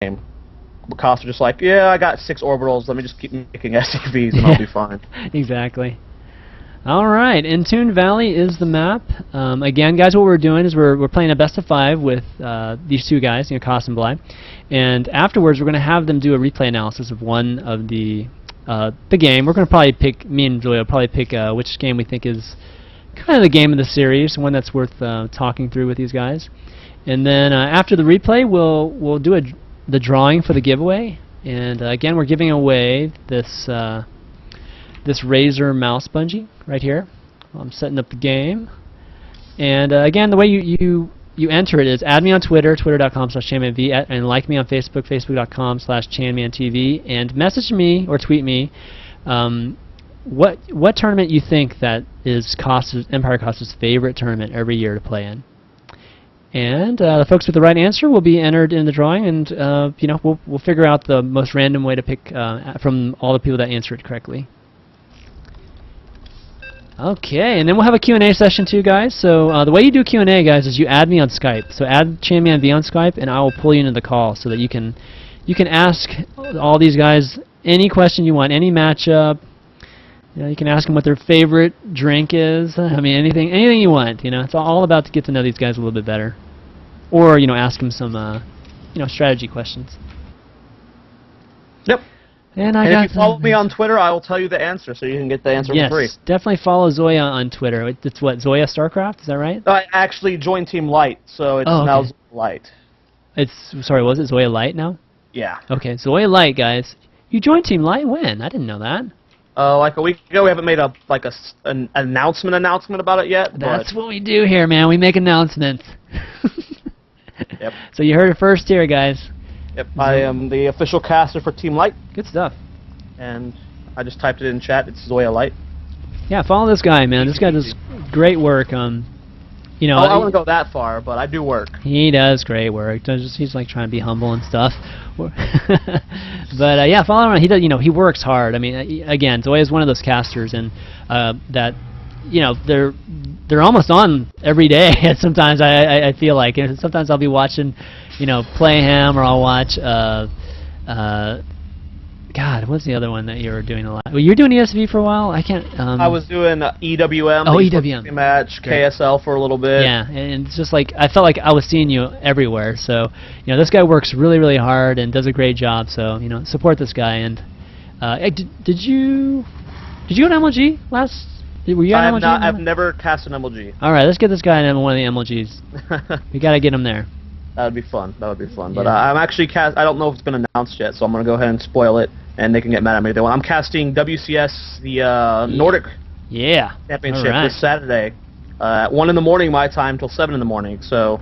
game. Costs are just like, yeah, I got 6 orbitals. Let me just keep making SCVs and I'll be fine. Exactly. All right, Intune Valley is the map. Again, guys, what we're doing is we're playing a best of 5 with these 2 guys, Kas and AcerBly, and afterwards we're going to have them do a replay analysis of one of the game. We're going to probably pick, me and Zoya will probably pick which game we think is kind of the game of the series, one that's worth talking through with these guys. And then after the replay, we'll do the drawing for the giveaway. And again, we're giving away this this Razer mouse bungee right here. I'm setting up the game. And again, the way you enter it is add me on Twitter, twitter.com/ChanmanV, and like me on Facebook, facebook.com/ChanmanTV, and message me or tweet me what tournament you think that is EmpireKas' favorite tournament every year to play in. And the folks with the right answer will be entered in the drawing, and you know, we'll figure out the most random way to pick from all the people that answered correctly. Okay, and then we'll have a Q&A session too, guys. So the way you do Q&A, guys, is you add me on Skype. So add ChanmanV on Skype, and I will pull you into the call so that you can ask all these guys any question you want, any matchup. You know, you can ask them what their favorite drink is. I mean, anything you want. You know, it's all about to get to know these guys a little bit better, or you know, ask them some you know, strategy questions. Yep. And if you follow me on Twitter, I will tell you the answer, so you can get the answer for free. Yes, definitely follow Zoya on Twitter. It's what, Zoya StarCraft? Is that right? I actually joined Team Light, so it's now Zoya Light. Sorry, was it Zoya Light now? Yeah. Okay, Zoya Light, guys. You joined Team Light when? I didn't know that. Like a week ago. We haven't made an announcement about it yet. That's what we do here, man. We make announcements. Yep. So you heard it first here, guys. Yep, I am the official caster for Team Light. Good stuff. And I just typed it in chat. It's Zoya Light. Yeah, follow this guy, man. This guy does great work. You know, I wouldn't go that far, but I do work. He does great work. He's like trying to be humble and stuff. But yeah, follow him around. He does. You know, he works hard. I mean, again, Zoya is one of those casters, and that, you know, they're almost on every day. Sometimes I feel like, and sometimes I'll be watching, you know, Playham, or I'll watch God, what's the other one that you were doing a lot? Well, you were doing ESV for a while. I can't. I was doing EWM. Oh, EWM match, KSL for a little bit. Yeah, and it's just like I felt like I was seeing you everywhere. So you know, this guy works really, really hard and does a great job. So you know, support this guy. And did you go to MLG last? Were you on MLG? I've never cast an MLG. All right, let's get this guy in one of the MLGs. We gotta get him there. That would be fun. That would be fun. Yeah. But I'm actually I don't know if it's been announced yet, so I'm gonna go ahead and spoil it, and they can get mad at me if they want. I'm casting WCS, the Nordic Championship this Saturday, at 1 in the morning my time till 7 in the morning. So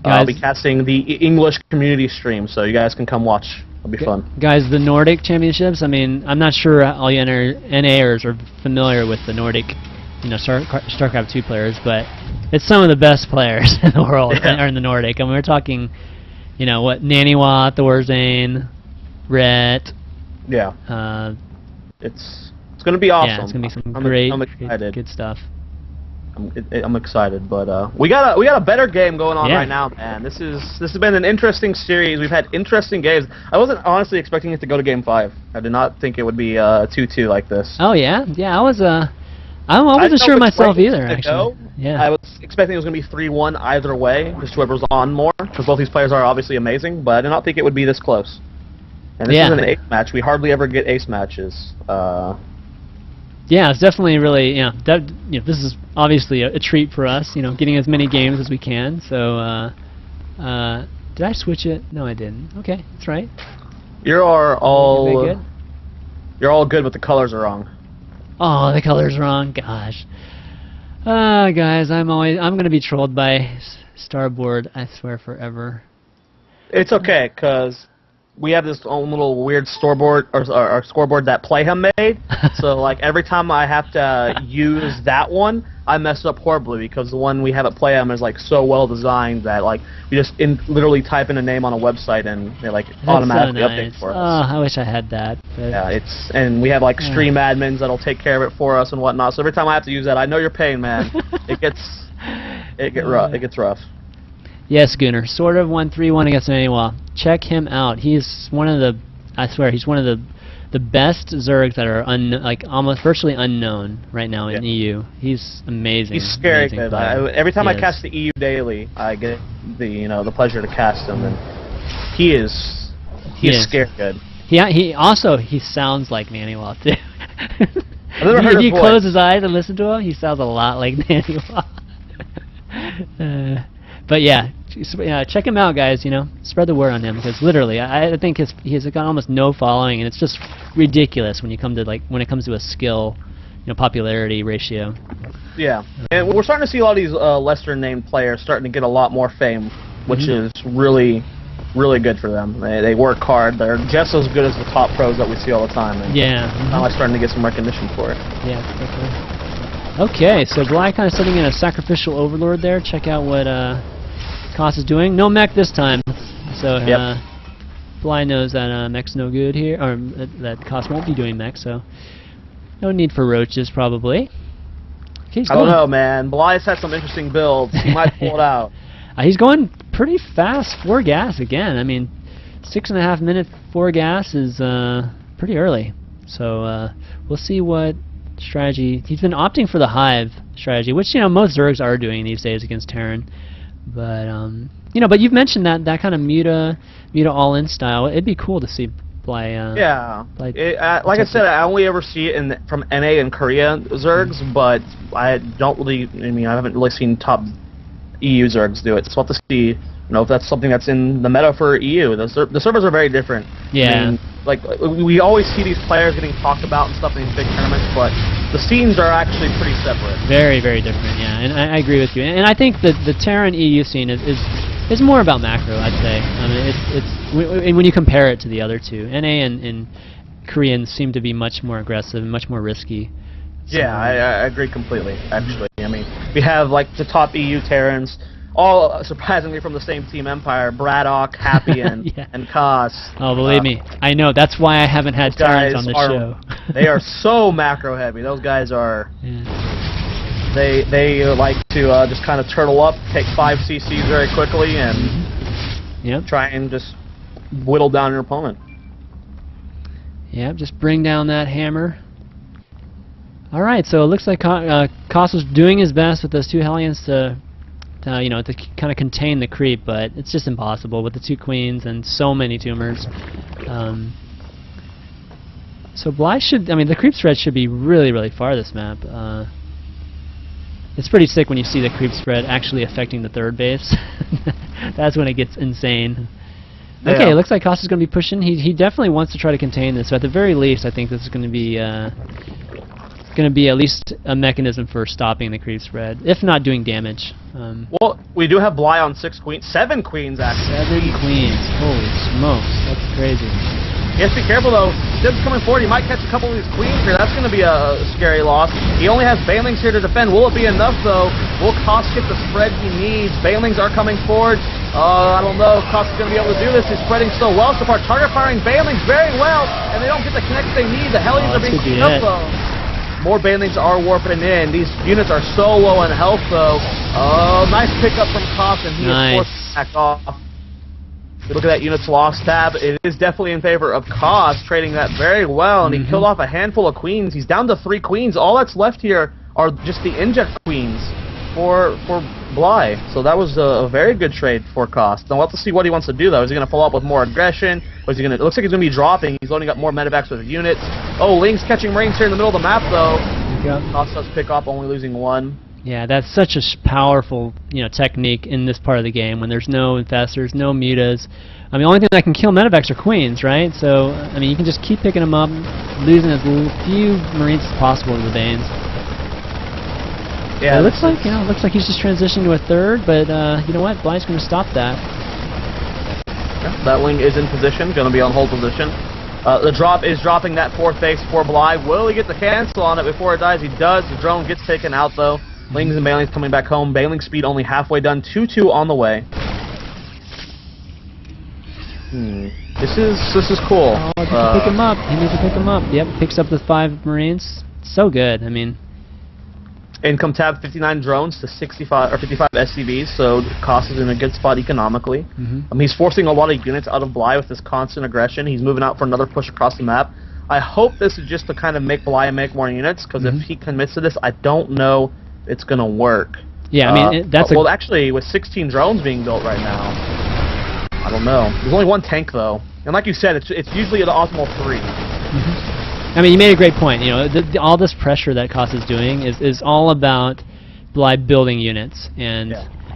I'll be casting the English community stream, so you guys can come watch. It'll be fun. Guys, the Nordic Championships. I mean, I'm not sure all you NAers are familiar with the Nordic, you know, StarCraft 2 players, but it's some of the best players in the world are in the Nordic. I mean, we're talking, you know, what, Naniwat, Thorzane, Rhett. Yeah. It's going to be awesome. Yeah, it's going to be some great, good stuff. I'm excited, but we got a better game going on right now, man. This has been an interesting series. We've had interesting games. I wasn't honestly expecting it to go to Game 5. I did not think it would be 2-2 like this. Oh yeah, I wasn't sure myself either, actually. Yeah. I was expecting it was going to be 3-1 either way, just whoever's on more, because both these players are obviously amazing, but I did not think it would be this close. And this is an ace match. We hardly ever get ace matches. Yeah, it's definitely really, you know, this is obviously a treat for us, you know, getting as many games as we can. So, did I switch it? No, I didn't. Okay, that's right. You're all good, but the colors are wrong. Oh, the color's wrong. Gosh. Guys, I'm gonna be trolled by Starboard, I swear, forever. It's okay, cause we have this own little weird scoreboard or scoreboard that Playham made. So like every time I have to use that one, I mess up horribly because the one we have at Playham is like so well designed that like we just literally type in a name on a website and they like automatically update for us. Oh, I wish I had that. But yeah, and we have like stream admins that'll take care of it for us and whatnot. So every time I have to use that, I know your pain, man. It gets rough. Yes, Gunnar. Sort of won 3-1 against Manuel. Check him out. He's one of the, I swear, he's one of the best Zergs that are like almost virtually unknown right now in EU. He's amazing. He's scary amazing good. player. Every time I cast the EU daily, I get the pleasure to cast him, and he is scary good. He sounds like Manuel too. I've never heard if you his voice. close his eyes and listen to him, he sounds a lot like Manuel. But yeah, check him out, guys. Spread the word on him, because literally, I think he's got almost no following, and it's just ridiculous when it comes to a skill, popularity ratio. Yeah, and we're starting to see a lot of these lesser named players starting to get a lot more fame, which is really, really good for them. They work hard. They're just as good as the top pros that we see all the time. And now I'm starting to get some recognition for it. Yeah, definitely. Okay, so Bly kind of sitting in a sacrificial overlord there. Check out what Kos is doing. No mech this time, so Bly knows that mech's no good here, or that Kos won't be doing mech, so no need for roaches probably. Okay, I don't know, man. Bly's had some interesting builds. He might pull it out. He's going pretty fast 4 gas again. I mean, 6.5 minute 4 gas is pretty early. So we'll see what strategy. He's been opting for the hive strategy, which most Zergs are doing these days against Terran. But but you've mentioned that kind of muta all-in style. It'd be cool to see Bly. Like I said, I only ever see it from NA and Korea Zergs, but I don't really. I mean, I haven't really seen top EU Zergs do it. So we'll have to see, if that's something that's in the meta for EU. The servers are very different. Yeah. I mean, like we always see these players getting talked about and stuff in these big tournaments, but the scenes are actually pretty separate. Very, very different. Yeah, and I agree with you. And I think that the Terran EU scene is more about macro, I'd say. I mean, when you compare it to the other two, NA and Koreans seem to be much more aggressive and much more risky. So, yeah, I agree completely, actually. I mean, we have, like, the top EU Terrans, all surprisingly from the same team, Empire, Braddock, Happy, and Kos. Oh, believe me, I know. That's why I haven't had Terrans on the show. They are so macro-heavy. Those guys are... Yeah. They like to just kind of turtle up, take 5 CCs very quickly, and try and just whittle down your opponent. Yep, just bring down that hammer. Alright, so it looks like Kos was doing his best with those 2 Hellions to kind of contain the creep, but it's just impossible with the 2 queens and so many tumors. So Bly the creep spread should be really, really far this map. It's pretty sick when you see the creep spread actually affecting the 3rd base. That's when it gets insane. Okay, it looks like Kos is going to be pushing. He definitely wants to try to contain this, so at the very least I think this is going to be at least a mechanism for stopping the creep spread, if not doing damage. Well, we do have Bly on 6 queens, 7 queens actually. 7 queens, holy smokes, that's crazy. He has to be careful though. Sib's coming forward, he might catch a couple of these queens here. That's going to be a scary loss. He only has Banelings here to defend. Will it be enough though? Will Kos get the spread he needs? Banelings are coming forward. I don't know if Kos is going to be able to do this. He's spreading so well so far. Target firing Banelings very well, and they don't get the connect they need. The Hellions are being beat up though. More Banelings are warping in. These units are so low on health though. Oh, nice pickup from Kos, and he is forced back off. If you look at that units lost tab, it is definitely in favor of Kos, trading that very well, and he killed off a handful of queens. He's down to 3 queens. All that's left here are just the inject queens for Bly. So that was a very good trade for Kos. Now we'll have to see what he wants to do though. Is he going to follow up with more aggression? Or is he going to? It looks like he's going to be dropping. He's loading up more medevacs with units. Oh, Ling's catching Marines here in the middle of the map though. Kos does pick up, only losing 1. Yeah, that's such a powerful, technique in this part of the game when there's no infestors, no mutas. I mean, the only thing that can kill medevacs are queens, right? So, I mean, you can just keep picking them up, losing as few Marines as possible to the Banes. Yeah, it looks like he's just transitioning to a 3rd, but you know what? Bly's going to stop that. Yeah, that wing is in position, going to be on hold position. The drop is dropping that 4th base for Bly. Will he get the cancel on it before it dies? He does. The drone gets taken out though. Lings and Banelings coming back home. Bailing speed only halfway done. 2-2 on the way. This is cool. Oh, he needs to pick him up. He needs to pick him up. Yep, picks up the 5 Marines. So good. I mean, Income tab 59 drones to 65 or 55 SCVs, so Cost is in a good spot economically. He's forcing a lot of units out of Bly with this constant aggression. He's moving out for another push across the map. I hope this is just to kind of make Bly make more units, because if he commits to this, I don't know it's going to work. Yeah, I mean, that's well, actually, with 16 drones being built right now, I don't know. There's only one tank, though. And like you said, it's usually an optimal 3. I mean, you made a great point. You know, all this pressure that Cost is doing is all about Bly building units and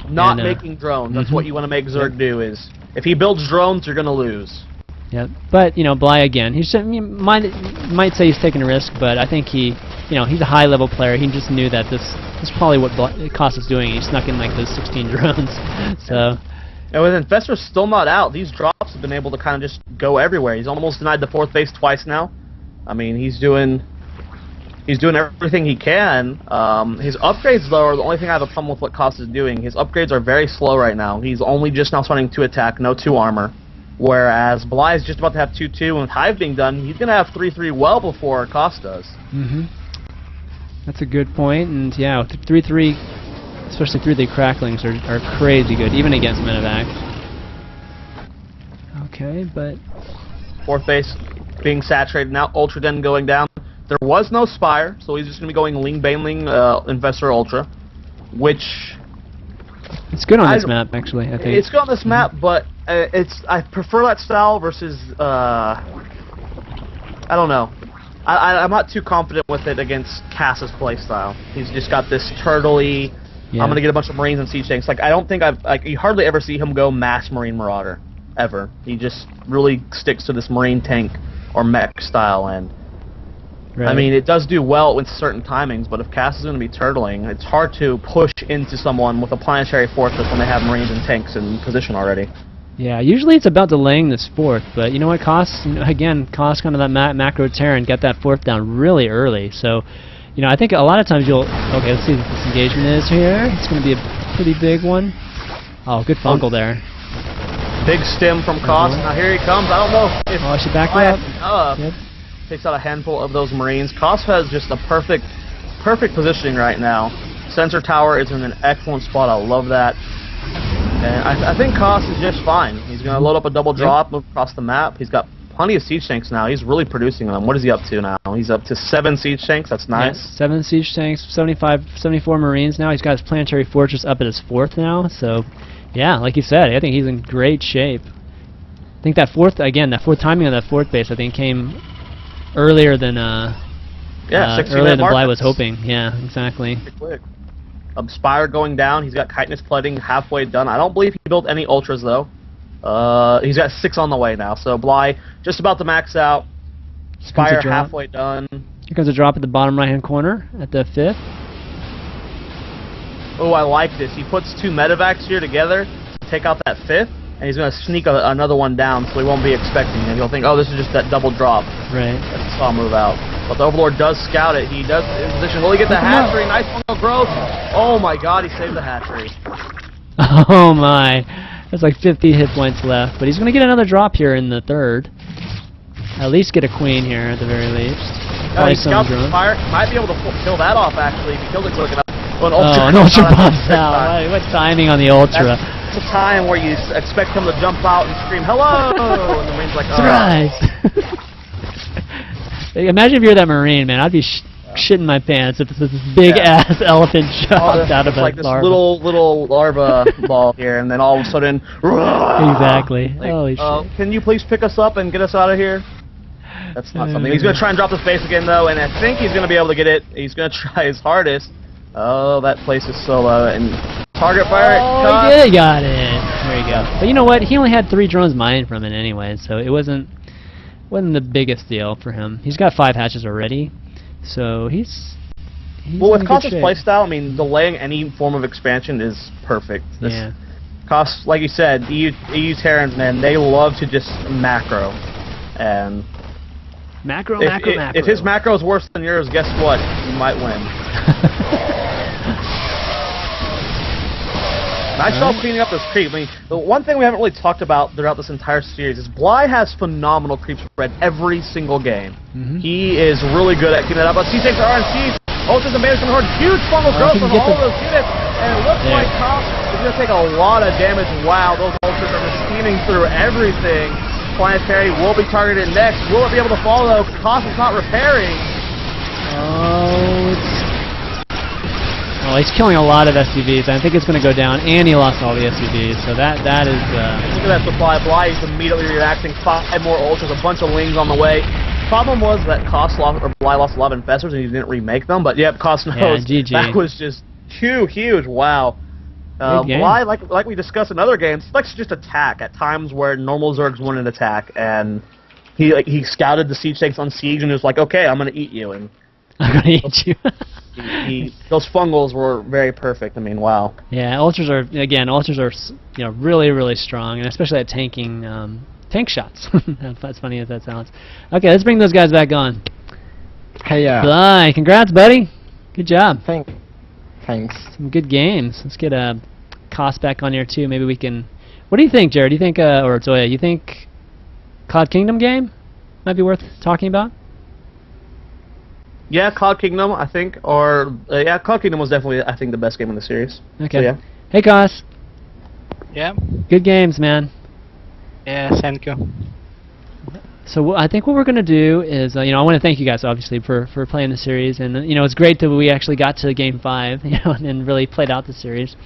not making drones. That's what you want to make Zerg do. Is if he builds drones, you're gonna lose. Yeah, but you know, Bly again. He might say he's taking a risk, but I think he's a high-level player. He just knew that this is probably what Cost is doing. He snuck in like those 16 drones. So. And with Infestor still not out, these drops have been able to kind of just go everywhere. He's almost denied the 4th base twice now. I mean, he's doing everything he can. His upgrades, though, are the only thing I have a problem with what Cost is doing. His upgrades are very slow right now. He's only just now starting to attack, no 2 armor. Whereas Bly is just about to have 2-2, and with Hive being done, he's going to have 3-3 well before Cost does. That's a good point, and yeah, 3-3, especially 3-3 cracklings are crazy good, even against Medevac. Okay, but 4th base being saturated now, Ultra Den going down. There was no Spire, so he's just going to be going Ling Baneling Investor Ultra, which it's good on this map, actually. I think it's good on this map, but I prefer that style versus I don't know. I'm not too confident with it against Cass's playstyle. He's just got this turtley. I'm going to get a bunch of Marines and Siege Tanks. Like I don't think you hardly ever see him go mass Marine Marauder ever. He just really sticks to this Marine tank or mech style, and I mean, it does do well with certain timings, but if Cass is going to be turtling, it's hard to push into someone with a planetary fortress when they have Marines and tanks in position already. Yeah, usually it's about delaying this 4th, but you know what, Cost kind of that macro Terran, get that 4th down really early, so, you know, I think a lot of times okay, let's see what this engagement is here. It's going to be a pretty big one. Oh, good fungal there. Big stim from Cost. Now here he comes. I don't know if I should back up. Takes out a handful of those Marines. Cost has just a perfect positioning right now. Sensor tower is in an excellent spot. I love that. And I think Cost is just fine. He's going to load up a double drop, move across the map. He's got plenty of siege tanks now. He's really producing them. What is he up to now? He's up to 7 siege tanks. That's nice. Yes, 7 siege tanks, 74 Marines now. He's got his planetary fortress up at his 4th now. So, yeah, like you said, I think he's in great shape. I think that 4th timing on that 4th base, I think, came earlier than Bly was hoping. Yeah, exactly. Quick. Spire going down. He's got chitinous plating halfway done. I don't believe he built any ultras though. He's got 6 on the way now. So Bly just about to max out. Spire halfway done. Here comes a drop at the bottom right-hand corner at the 5th. Oh, I like this. He puts 2 medevacs here together to take out that 5th, and he's going to sneak another one down, so he won't be expecting it. He'll think, oh, this is just that double drop. Right. That's saw move out. But the Overlord does scout it. He does in position. Will he get the hatchery? Nice fungal growth. Oh my God, he saved the hatchery. Oh my. There's like 50 hit points left, but he's going to get another drop here in the 3rd. At least get a queen here at the very least. He scouts the fire. Might be able to kill that off actually if he kills it quick enough. An Ultra pops out. What timing on the Ultra? That's the time where you expect him to jump out and scream, hello! And the Marine's like, surprise! Imagine if you're that Marine, man. I'd be shitting my pants if this big-ass elephant jumped out of like this little larva ball here, and then all of a sudden, exactly. Like, holy shit. Can you please pick us up and get us out of here? That's not something. He's going to try and drop the space again, though, and I think he's going to be able to get it. He's going to try his hardest. Oh, that place is so low. And target fire. Oh, he did got it. There you go. But you know what? He only had 3 drones mining from it anyway, so it wasn't the biggest deal for him. He's got 5 hatches already, so he's well, with Cost's playstyle, I mean, delaying any form of expansion is perfect. Cost, like you said, EU Terrans, man, they love to just macro. And macro. If his macro is worse than yours, guess what? You might win. Nice job cleaning up this creep. I mean, the one thing we haven't really talked about throughout this entire series is Bly has phenomenal creep spread every single game. He is really good at keeping it up. But C6 RNC Ultras and Banners coming hard. Huge fungal growth from all those units. And it looks like Koss is going to take a lot of damage. Wow, those Ultras are just steaming through everything. Planetary will be targeted next. Will it be able to follow? Koss is not repairing. Oh, he's killing a lot of SUVs. I think it's going to go down, and he lost all the SUVs. So that is. Look at that supply. Bly is immediately reacting. 5 more Ultras, a bunch of Lings on the way. Problem was that Bly lost a lot of Infestors, and he didn't remake them. But yep, Koss knows. Yeah, GG. That was just huge. Wow. Bly, like we discussed in other games, likes to just attack at times where normal Zergs wouldn't attack, and he scouted the siege tanks on siege and was like, okay, I'm gonna eat you, and I'm gonna eat you. Those fungals were very perfect. I mean, wow. Yeah, Ultras are really strong, and especially at tanking tank shots. As funny as that sounds. Okay, let's bring those guys back on. Hey, Bly, congrats, buddy. Good job. Thanks. Some good games. Let's get Koss back on here too. Maybe we can. What do you think, Jared? Do you think, or Zoya? You think Cloud Kingdom game might be worth talking about? Yeah, Cloud Kingdom, I think, or yeah, Cloud Kingdom was definitely, I think, the best game in the series. Okay. So, yeah. Hey, Koss. Yeah. Good games, man. Yeah, thank you. So I think what we're gonna do is, I want to thank you guys obviously for playing the series, and it's great that we actually got to Game 5, and really played out the series.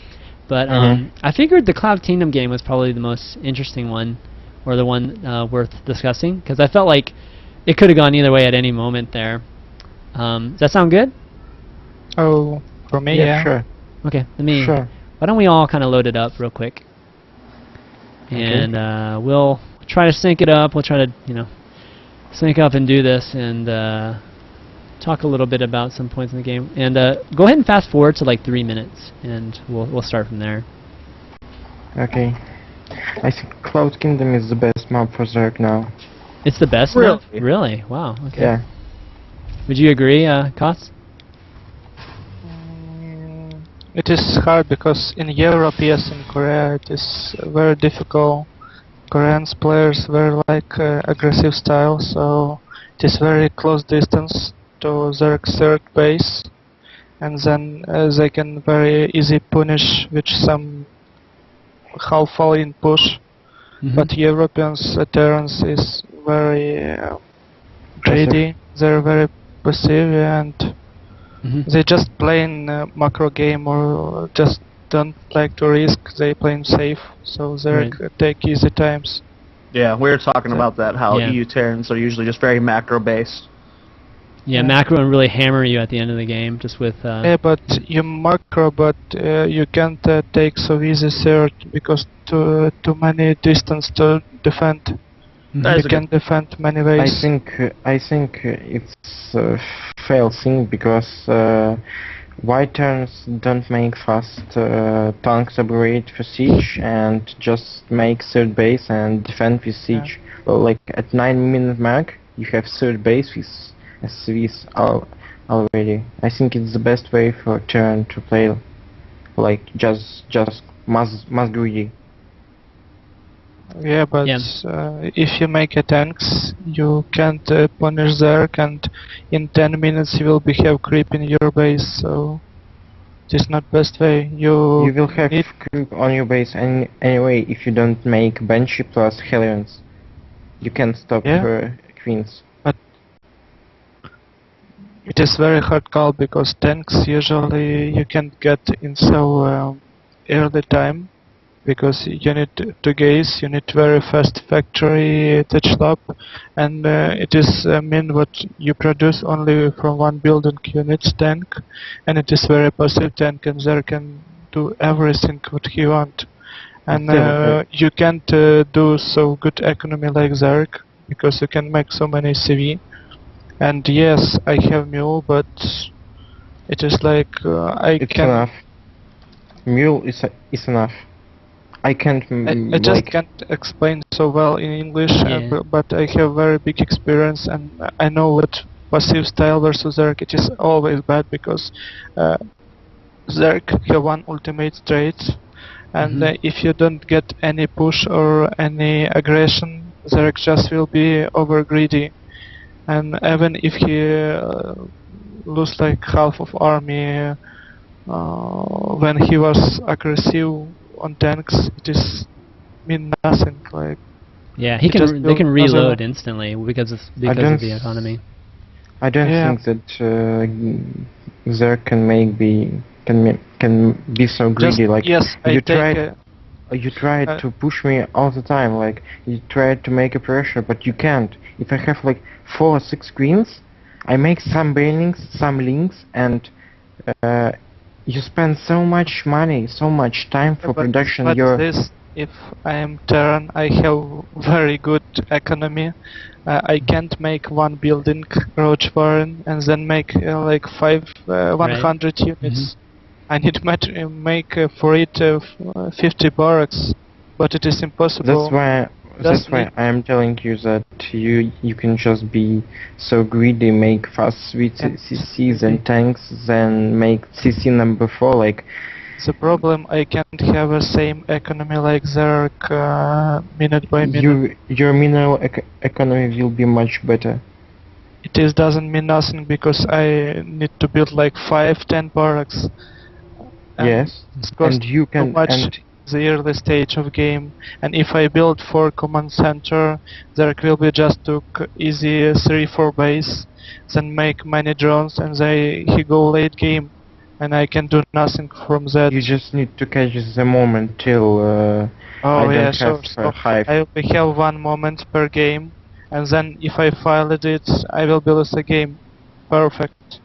But I figured the Cloud Kingdom game was probably the most interesting one, or the one worth discussing, because I felt like it could have gone either way at any moment there. Does that sound good? Oh, for me, yeah. Sure. Okay, Sure. Why don't we all kind of load it up real quick, and we'll try to sync it up. We'll try to sync up and do this, and talk a little bit about some points in the game. And go ahead and fast forward to like 3 minutes, and we'll start from there. Okay. I think Cloud Kingdom is the best map for Zerg now. It's the best Really? map? Really? Wow. Okay. Yeah. Would you agree, Koss? It is hard because in Europe, yes, in Korea, it is very difficult. Koreans players very aggressive style, so it is very close distance to Zerg's third base, and then they can very easy punish with some half-falling push. But Europeans' Terrans is very greedy. They're very passive, and they just playing macro game, or just don't like to risk. They playing safe, so they take easy times. Yeah, we were talking about that, how Yeah. EU Terrans are usually just very macro-based. Yeah, macro and really hammer you at the end of the game, just with... Yeah, but you macro, but you can't take so easy third, because too many distance to defend. You can defend many ways. I think it's a fail thing, because white turns don't make fast tanks upgrade for siege, and just make third base and defend with siege. Well, like at 9-minute mark, you have third base with SCVs already. I think it's the best way for turn to play, like just mass greedy. Yeah, but if you make a tanks, you can't punish Zerg, and in 10 minutes you will have creep in your base, so it is not best way. You will have creep on your base anyway if you don't make Banshee plus Hellions. You can't stop Queens. But it is very hard call, because tanks usually you can't get in so early time, because you need to gaze, you need very fast factory touch lab, and it is mean what you produce only from one building unit tank, and it is very passive tank, and there can do everything what he want, and you can't do so good economy like Zerg, because you can make so many CV. And yes, I have mule, but it is like it's enough. Mule is enough. I just can't explain so well in English, but I have very big experience, and I know what passive style versus Zerg, it is always bad, because Zerg have one ultimate trait, and if you don't get any push or any aggression, Zerg just will be over greedy, and even if he lose like half of army when he was aggressive on tanks. It is mean nothing. Like Yeah, he just they can built reload another- instantly because of don't the s- economy. I don't Yeah. think that Zerg can be so Just, greedy. Like yes, I you take. tried you tried Uh, to push me all the time. Like you tried to make a pressure, but you can't. If I have like 4 or 6 queens, I make some banelings, some links, and you spend so much money, so much time for production. But Your this, if I am Terran, I have very good economy. I can't make one building roach barn and then make like 100 units. I need to make for it 50 barracks, but it is impossible. that's why I am telling you that you can just be so greedy, make fast sweet And CCs and tanks, then make CC number 4. Like The problem, I can't have the same economy like Zerg minute by minute. your mineral economy will be much better. It is doesn't mean nothing because I need to build like 5-10 barracks. And Yes, it's cost and you can too much and the early stage of game. And if I build 4 command center, there will be just took easy 3-4 base, then make many drones, and he go late game, and I can do nothing from that. you just need to catch the moment till I Oh don't yeah, have sure. a So hive. I will have 1 moment per game, and then if I failed it, I will lose the game. Perfect.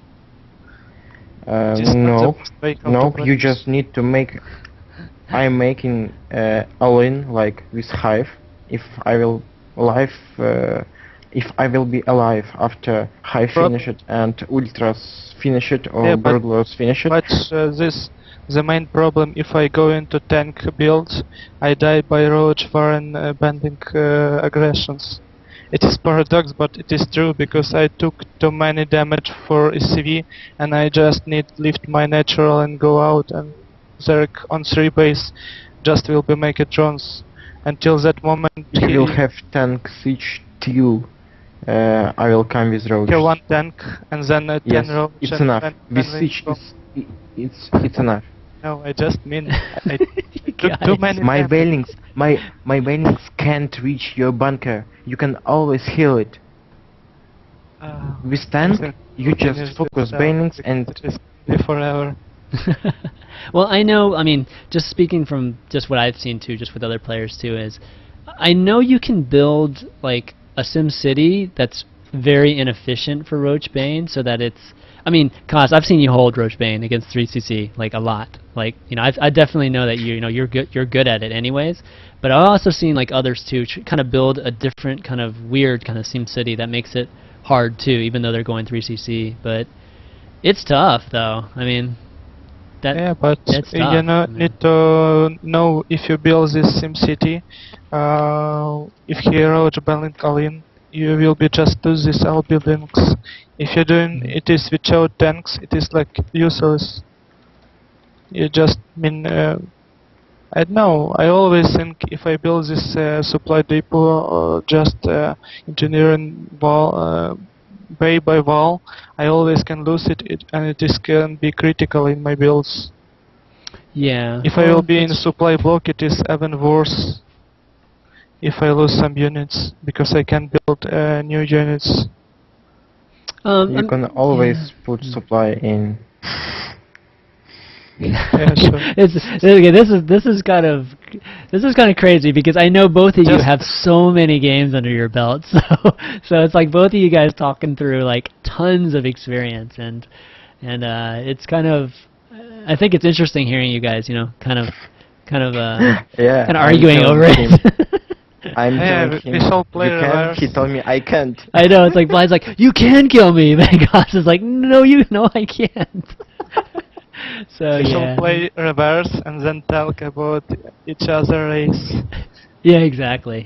It is not the No, best way how to no, play you this. just need to make. I'm making all-in like with hive. If I will if I will be alive after hive Prob- finish it and ultras finish it or Yeah, but- burglars finish it. But the main problem, if I go into tank build, I die by roach foreign bending aggressions. It is paradox, but it is true because I took too many damage for ECV, and I just need lift my natural and go out, and Zerg on 3 base just will be make it drones. Until that moment, You will have tank siege till I will come with roach. kill 1 tank and then 10 Yes, roach. it's and enough. then With we siege go. it's enough. No, I just mean I took too Guys. many. My damage. banelings, my banelings can't reach your bunker. You can always heal it. With tank, Exactly. you Finish just focus this banelings because and it is be forever. Well, I know, I mean, just speaking from just what I've seen too, just with other players too, is I know you can build like a Sim City that's very inefficient for Roach Bane, so that it's, I mean, Kaz, I've seen you hold Roach Bane against 3cc like a lot. Like, you know, I definitely know that you're good at it anyways. But I've also seen like others too kind of build a different kind of weird kind of Sim City that makes it hard too, even though they're going 3cc. But it's tough though. I mean, that Yeah, but it's you tough, I mean. need to know if you build this SimCity, if he roach balancing Alin, you will be just lose these all buildings. If you're doing it is without tanks, it is like useless. You just mean I don't know. I always think if I build this supply depot, just engineering wall, bay by wall, I always can lose it, and it is can be critical in my builds. Yeah. If I will be in supply block, it is even worse. If I lose some units, because I can build new units. you can always put supply in. Yeah, sure. Okay, this is kind of crazy because I know both of you Just- have so many games under your belt, so it's like both of you guys talking through like tons of experience, and it's kind of, I think it's interesting hearing you guys, you know, kind of Yeah, kind of I'm arguing telling over him. it. I'm Yeah, telling him, we shall play you can. reverse. He told me I can't. I know, it's like Vlad's like, you can kill me, but Goss is like, no, I can't. So We yeah. shall play reverse and then talk about each other race. Yeah, exactly.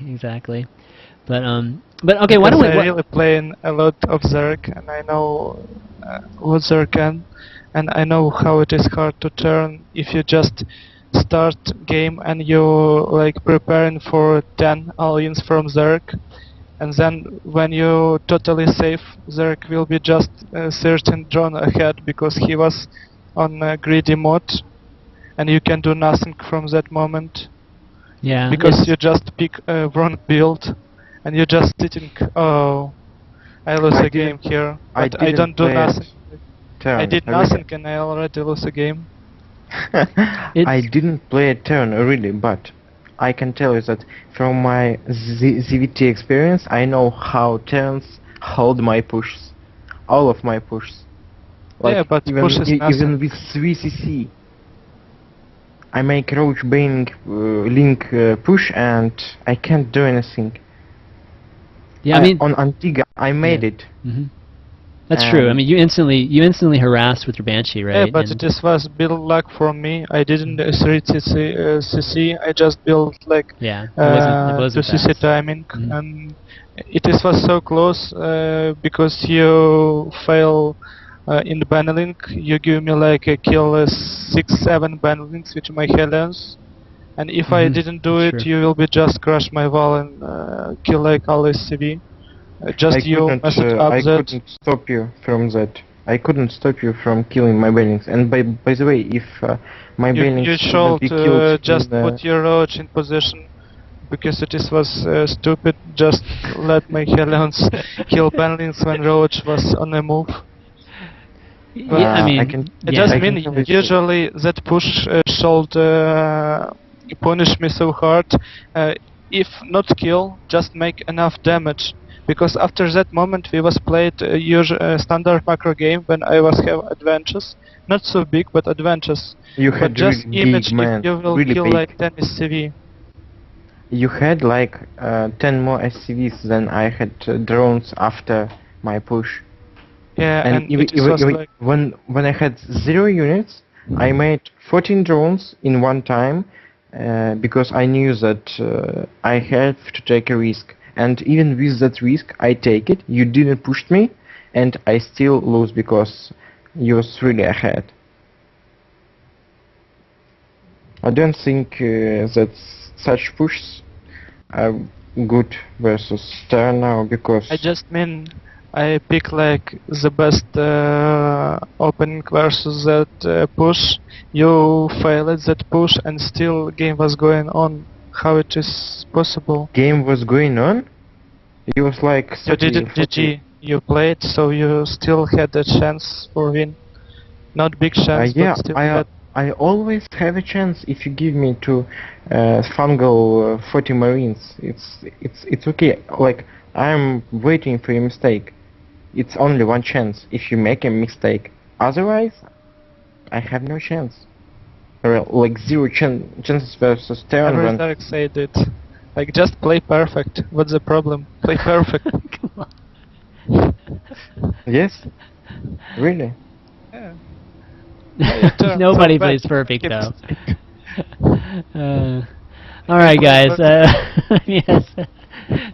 But okay, why don't we? Because I really playing a lot of Zerg, and I know what Zerg can, and I know how it is hard to turn if you just start game and you like preparing for 10 aliens from Zerg. and then when you totally safe, there will be just a certain drone ahead because he was on a greedy mode, and you can do nothing from that moment Yeah. because you just pick a wrong build, and you're just sitting. Oh, I lose a game here, but I don't do nothing. I did nothing, and I already lose a game. I didn't play a turn really, but I can tell you that from my ZVT experience, I know how turns hold my pushes, all of my pushes. Like Yeah, but push is even nothing. with 3cc, I make roach baiting link push, and I can't do anything. Yeah, I mean, on Antigua, I made it. Mhm. That's true. I mean, you instantly harassed with your Banshee, right? Yeah, but this was build luck from me. I didn't 3cc, I just built like yeah, it wasn't 2cc fast. timing, and was so close because you fail in the bannerlink. You give me like a kill 6-7 bannerlinks with my Hellions, and if I didn't do That's it, true. you will be just crush my wall and kill like all SCV. I You messed up I that. couldn't stop you from that. I couldn't stop you from killing my bailings. And by the way, if my bailings You couldn't should be killed just in, put your roach in position because it was stupid. Just let my Hellions kill banlings when roach was on a move. Yeah, I mean, I can- I yeah. just I can mean tell you- usually that push should punish me so hard. If not kill, just make enough damage. Because after that moment we was played standard macro game when I was have advantages. Not so big, but advantages. You But had just really image big, man. if you will Really kill big. like 10 SCV. You had like 10 more SCVs than I had drones after my push. Yeah, and even, it was like when I had 0 units, I made 14 drones in one time because I knew that I had to take a risk. And even with that risk, I take it. You didn't push me, and I still lose because you was really ahead. I don't think that such pushes are good versus turn now because I just mean I pick like the best opening versus that push. You failed at that push and still game was going on. How it is possible? game was going on. It was like You 30, didn't 40. GG. You played, so you still had a chance for win. Not big chance, Yeah, but still had. I always have a chance if you give me to fungal 40 marines. It's okay. Like I'm waiting for a mistake. It's only one chance if you make a mistake. Otherwise, I have no chance. Like 0 chances versus turn Every when Dark said it. Like just play perfect. What's the problem? Play perfect. Come on. yes, really. Yeah. Nobody So bad. plays perfect Keep though. All right, guys. Yes.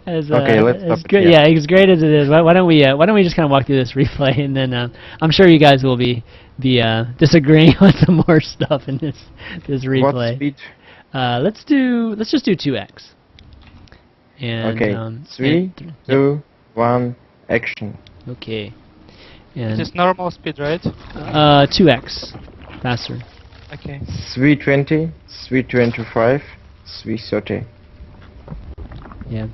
Okay, let's as stop great, here. yeah, as great as it is, why don't we just kind of walk through this replay, and then I'm sure you guys will be disagreeing on some more stuff in this replay. What speed? Let's just do 2x. And, Okay, 3, 2, 1, action. Okay. It And is normal speed, right? 2x, faster. Okay. 320, 325, 330. Yeah.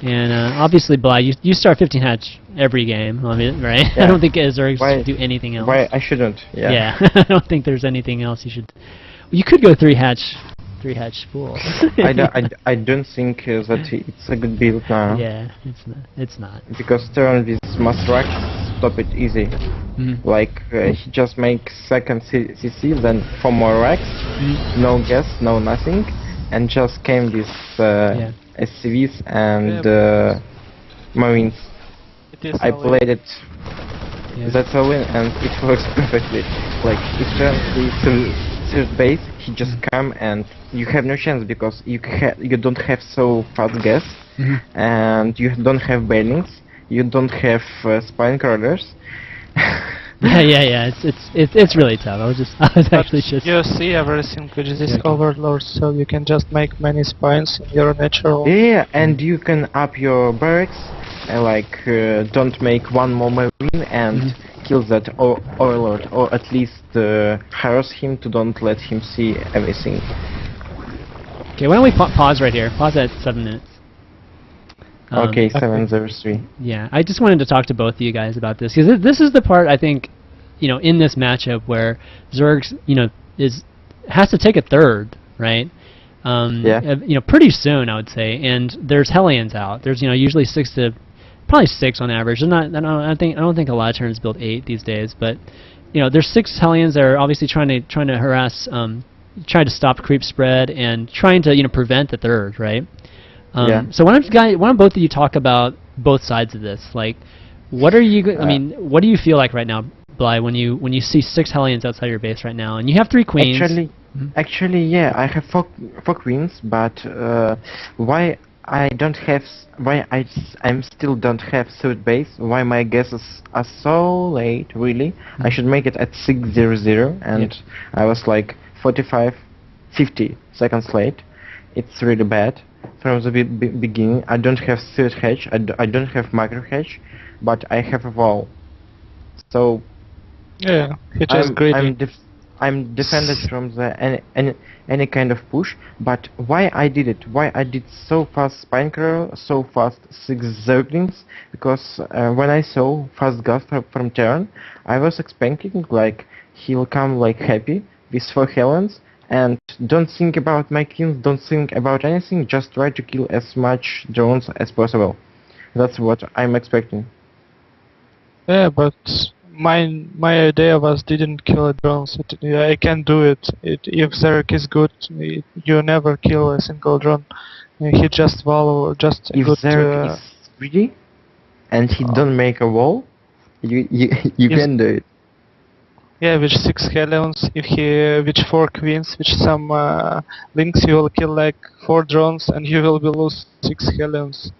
And obviously, Bly, you start 15 hatch every game, I mean, right? I Yeah. don't think Azurix Why- should do anything else. Why I shouldn't? Yeah. I don't think there's anything else you should. You could go 3 hatch spool. I don't think that it's a good build now. Yeah, it's not. Because turn with mass racks, stop it easy. Mhm. Like he just makes second CC, then 4 more racks, no gas, no nothing, and just came with Yeah. SCVs and marines. It is I all in. played it. Yeah. That's a win, and it works perfectly. Like if turn to third base, he just come and you have no chance because you don't have so fast gas, and you don't have bailings, you don't have spine crawlers. yeah. It's really tough. I was But actually just. you see everything which is Yeah, okay. overlord, so you can just make many spines in your natural. Yeah, and you can up your barracks, don't make one more marine and kill that overlord, or at least harass him to don't let him see everything. Okay, why don't we pause right here? Pause at 7 minutes. Okay, 703. Yeah, I just wanted to talk to both of you guys about this because this is the part I think, in this matchup where Zerg's, has to take a third, right? Yeah. Pretty soon I would say, and there's Hellions out. There's usually probably 6 on average. There's not, I don't think a lot of turns build 8 these days, but there's 6 Hellions that are obviously trying to harass, trying to stop creep spread and trying to prevent the third, right? Yeah. So why don't both of you talk about both sides of this? Like, what are you? I mean, what do you feel like right now, Bly, when you see 6 Hellions outside your base right now, and you have 3 queens? Actually, yeah, I have four queens, but why I'm still don't have third base? Why my guesses are so late? Really, I should make it at 6:00, and I was like 50 seconds late. It's really bad. From the beginning, I don't have third hedge, I don't have macro hedge, but I have a wall. So Yeah, he just greedy. I'm defended from the any kind of push. But why I did it? Why I did so fast spine crawler, so fast 6 zerglings? Because when I saw fast gas from Terran, I was expecting like he'll come like happy with 4 Helens. And don't think about my kills, don't think about anything, just try to kill as much drones as possible. That's what I'm expecting. Yeah, but my idea was didn't kill drones. I can do it. If Zerg is good, you never kill a single drone. He just follow just If good. Zerg is greedy and he don't make a wall, you can do it. Yeah, with 6 Hellions, with 4 queens, with some links, you will kill like 4 drones and you will lose 6 Hellions.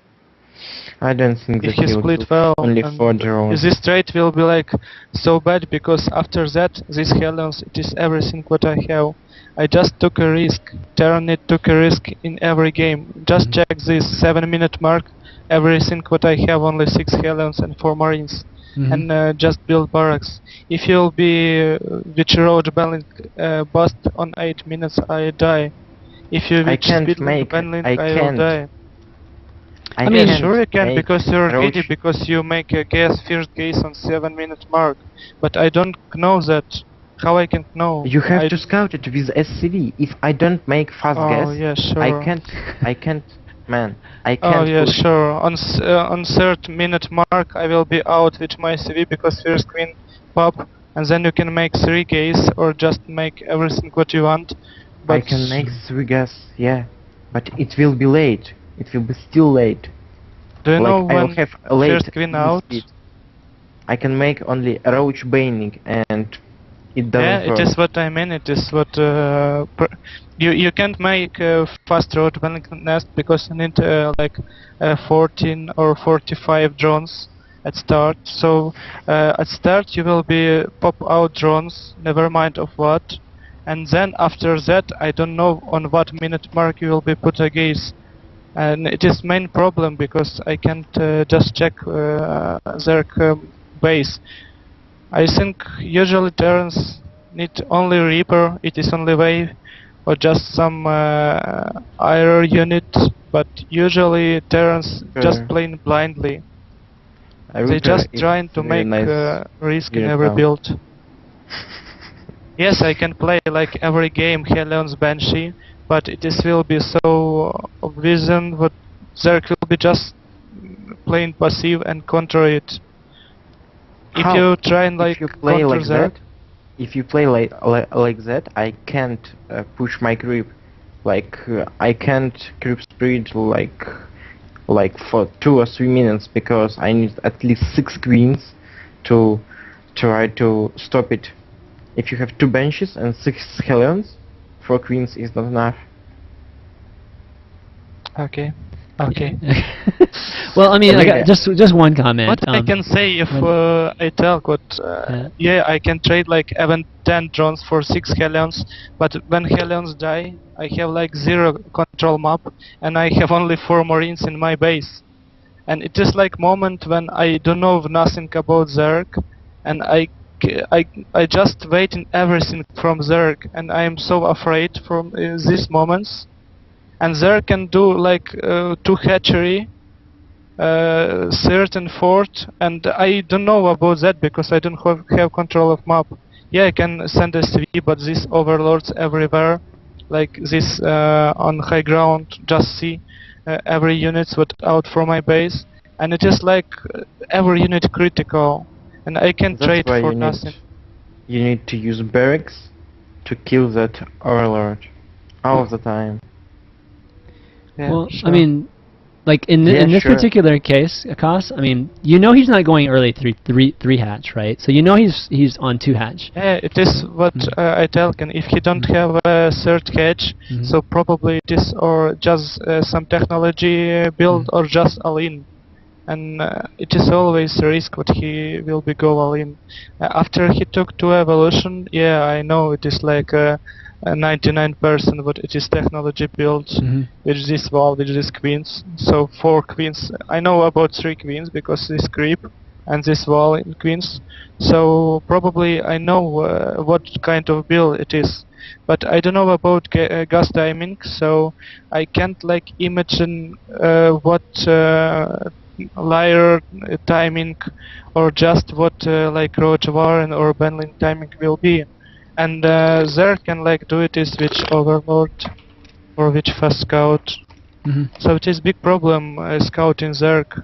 I don't think If that he he'll split do well, only and 4 drones. this trade will be like so bad because after that, these Hellions, it is everything what I have. I just took a risk. Terranit took a risk in every game. Just check this 7-minute mark. Everything what I have, only 6 Hellions and 4 Marines. And just build barracks. If you'll be with road banning bust on 8 minutes, I die. If you with speed banning, I will die. I mean, sure you can because you're greedy, because you make a first guess on 7-minute mark. But I don't know that. How I can know? You have to scout it with SCV. If I don't make fast guess, yeah, sure. I can't, man. I can't. Oh yeah, sure. On 3rd-minute mark, I will be out with my CV because first queen pop, and then you can make 3 gaze or just make everything what you want. But I can make 3 guess, yeah, but it will be late. It will be still late. Do you know I will when have a late first queen out? Speed. I can make only roach banning, and it doesn't Yeah, work. it is what I mean. It is what you can't make a fast road banning nest because you need like 14 or 45 drones at start. So at start you will be pop out drones, never mind of what, and then after that I don't know on what minute mark you will be put a gaze. And it is main problem because I can't just check their base. I think usually Terrans need only Reaper, it is only Wave, or just some IR unit, but usually Terrans just playing blindly. They just trying to make risk in every build. Yes, I can play like every game Helion's Banshee, but it will be so vision what Zerg will be just playing passive and counter it. If you try and like play counter like Zerg, if you play like that, I can't push my creep. Like I can't creep speed like for 2 or 3 minutes because I need at least 6 queens to try to stop it. If you have 2 benches and 6 Hellions, 4 queens is not enough. Okay. Okay. Well, I mean, like, Yeah. just one comment. What I can say if I tell what, yeah, I can trade like even 10 drones for 6 Hellions, but when Hellions die, I have like 0 control map, and I have only 4 Marines in my base. And it is like moment when I don't know nothing about Zerg, and I just waiting everything from Zerg, and I am so afraid from these moments. And Zerg can do like 2 hatchery, third and fourth, and I don't know about that because I don't have control of map. Yeah, I can send SV, but these overlords everywhere, like this on high ground, just see every unit's what out from my base, and it is like every unit critical, and I can That's trade why for you nothing. you need to use barracks to kill that overlord all the time. Yeah, Well, sure. I mean, like in Yeah, in this sure. particular case, Akas, I mean, you know he's not going early three hatch, right? So you know he's on 2 hatch. Yeah, it is what I tell can. If he don't have a third hatch, so probably it is or just some technology build or just all in. And it is always a risk what he will be go all in. After he took 2 evolution, yeah, I know it is like a 99% what it is technology built with this wall, with this queens. So 4 queens. I know about 3 queens because this creep and this wall in queens. So probably I know what kind of build it is. But I don't know about gas timing, so I can't like imagine what liar timing or just what like Roach Warren or Benlin timing will be. And there can like do it is which overlord or which fast scout. So it is big problem scouting Zerg.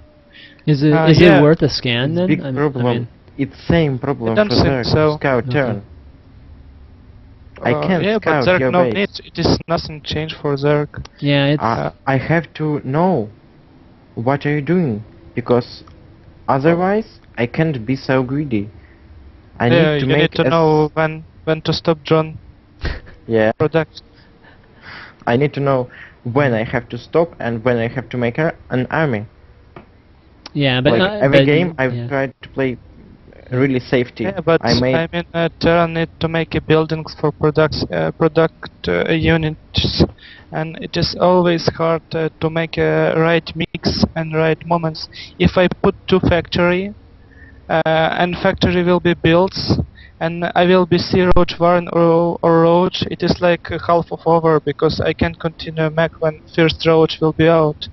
Is it yeah. worth a scan It's then? big I problem. mean, It's same problem I for don't think Zerg. so. Scout Okay. turn. I can't Yeah, but scout Zerg your no base. need. It is nothing changed for Zerg. yeah, it's I have to know what are you doing, because otherwise I can't be so greedy. I Yeah, need to you make need to know when to stop drone yeah. product. I need to know when I have to stop and when I have to make an army. yeah, but Like every but, game, I've yeah. tried to play really safety. Yeah, but I made I mean, Terra need to make a buildings for product units, and it is always hard to make a right mix and right moments. If I put 2 factory, and factory will be built, and I will be see Roach Warren or Roach, it is like half of over because I can continue Mac when first Roach will be out.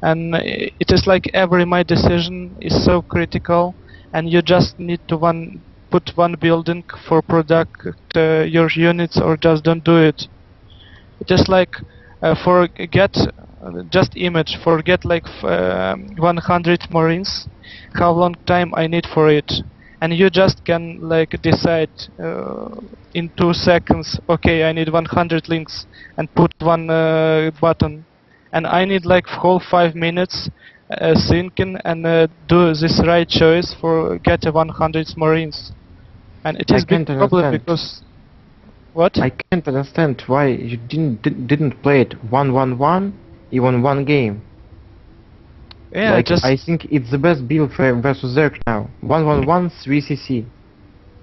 And it is like every my decision is so critical, and you just need to put one building for product your units or just don't do it. It is like forget just image forget like 100 Marines, how long time I need for it, and you just can like decide in 2 seconds, okay, I need 100 links and put one button, and I need like whole 5 minutes thinking and do this right choice for get 100 Marines. And it I is big can't problem understand. because what? I can't understand why you didn't play it 1-1-1 even one game. Yeah, Like just I think it's the best build for versus Zerg now. 1-1-1 3cc,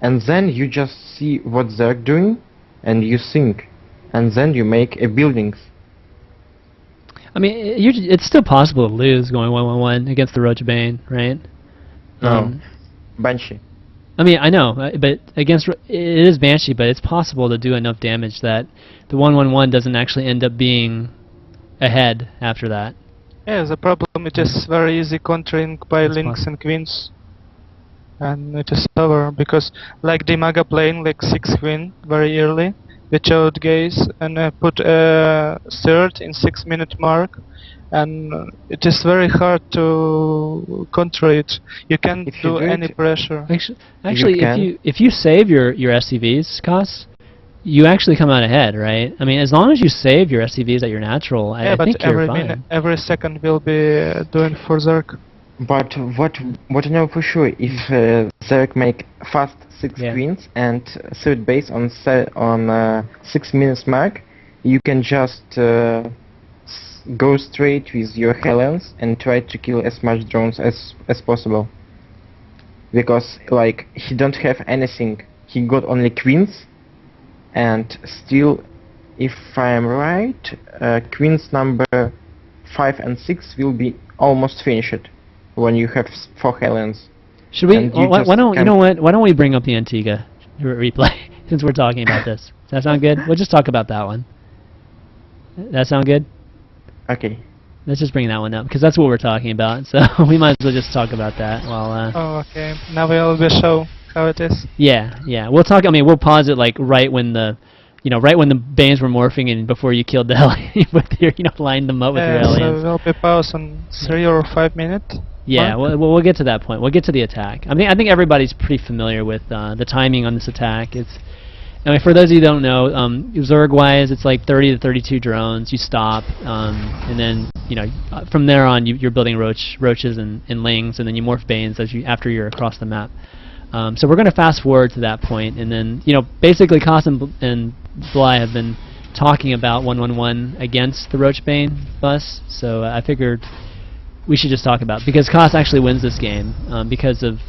and then you just see what Zerg doing, and you think, and then you make a buildings. I mean, it's still possible to lose going 1-1-1 against the Roach Bane, right? No, Banshee. I mean, I know, but against it is Banshee, but it's possible to do enough damage that the 1-1-1 doesn't actually end up being ahead after that. yeah, the problem it is very easy countering by That's links possible. and queens, and it is over because like the Maga playing like 6 queen very early without gaze and put a third in 6-minute mark, and it is very hard to counter it. You can't If you do do any it- pressure. Actually, can. if you save your SCVs, Kos, you actually come out ahead, right? I mean, as long as you save your SCVs at your natural, Yeah, I but think you're every fine. minute, every second will be doing for Zerg. But what I know for sure, if Zerg make fast 6 Yeah. queens and third base on 6 minutes mark, you can just go straight with your Helens and try to kill as much drones as possible. Because like he don't have anything. He got only queens, and still, if I am right, queens number 5 and 6 will be almost finished when you have 4 Helens. Should we? Why don't you know what? Why don't we bring up the Antigua replay since we're talking about this? Does that sound good? We'll just talk about that one. That sound good? Okay. Let's just bring that one up because that's what we're talking about. So we might as well just talk about that while. Oh, okay. Now we'll show how it is. Yeah, yeah. We'll talk. I mean, we'll pause it like right when the, right when the Banes were morphing and before you killed the Hellion with your, lined them up with your Hellions. So we'll be pause on 3 or 5 minutes. Yeah, we'll get to that point. We'll get to the attack. I think everybody's pretty familiar with the timing on this attack. For those of you who don't know, Zerg-wise, it's like 30 to 32 drones. You stop, and then from there on, you're building roaches and lings, and then you morph Banes after you're across the map. So we're going to fast forward to that point, and then basically Kas and Bly have been talking about 111 against the Roach Bane bus. So I figured we should just talk about it, because Kas actually wins this game because of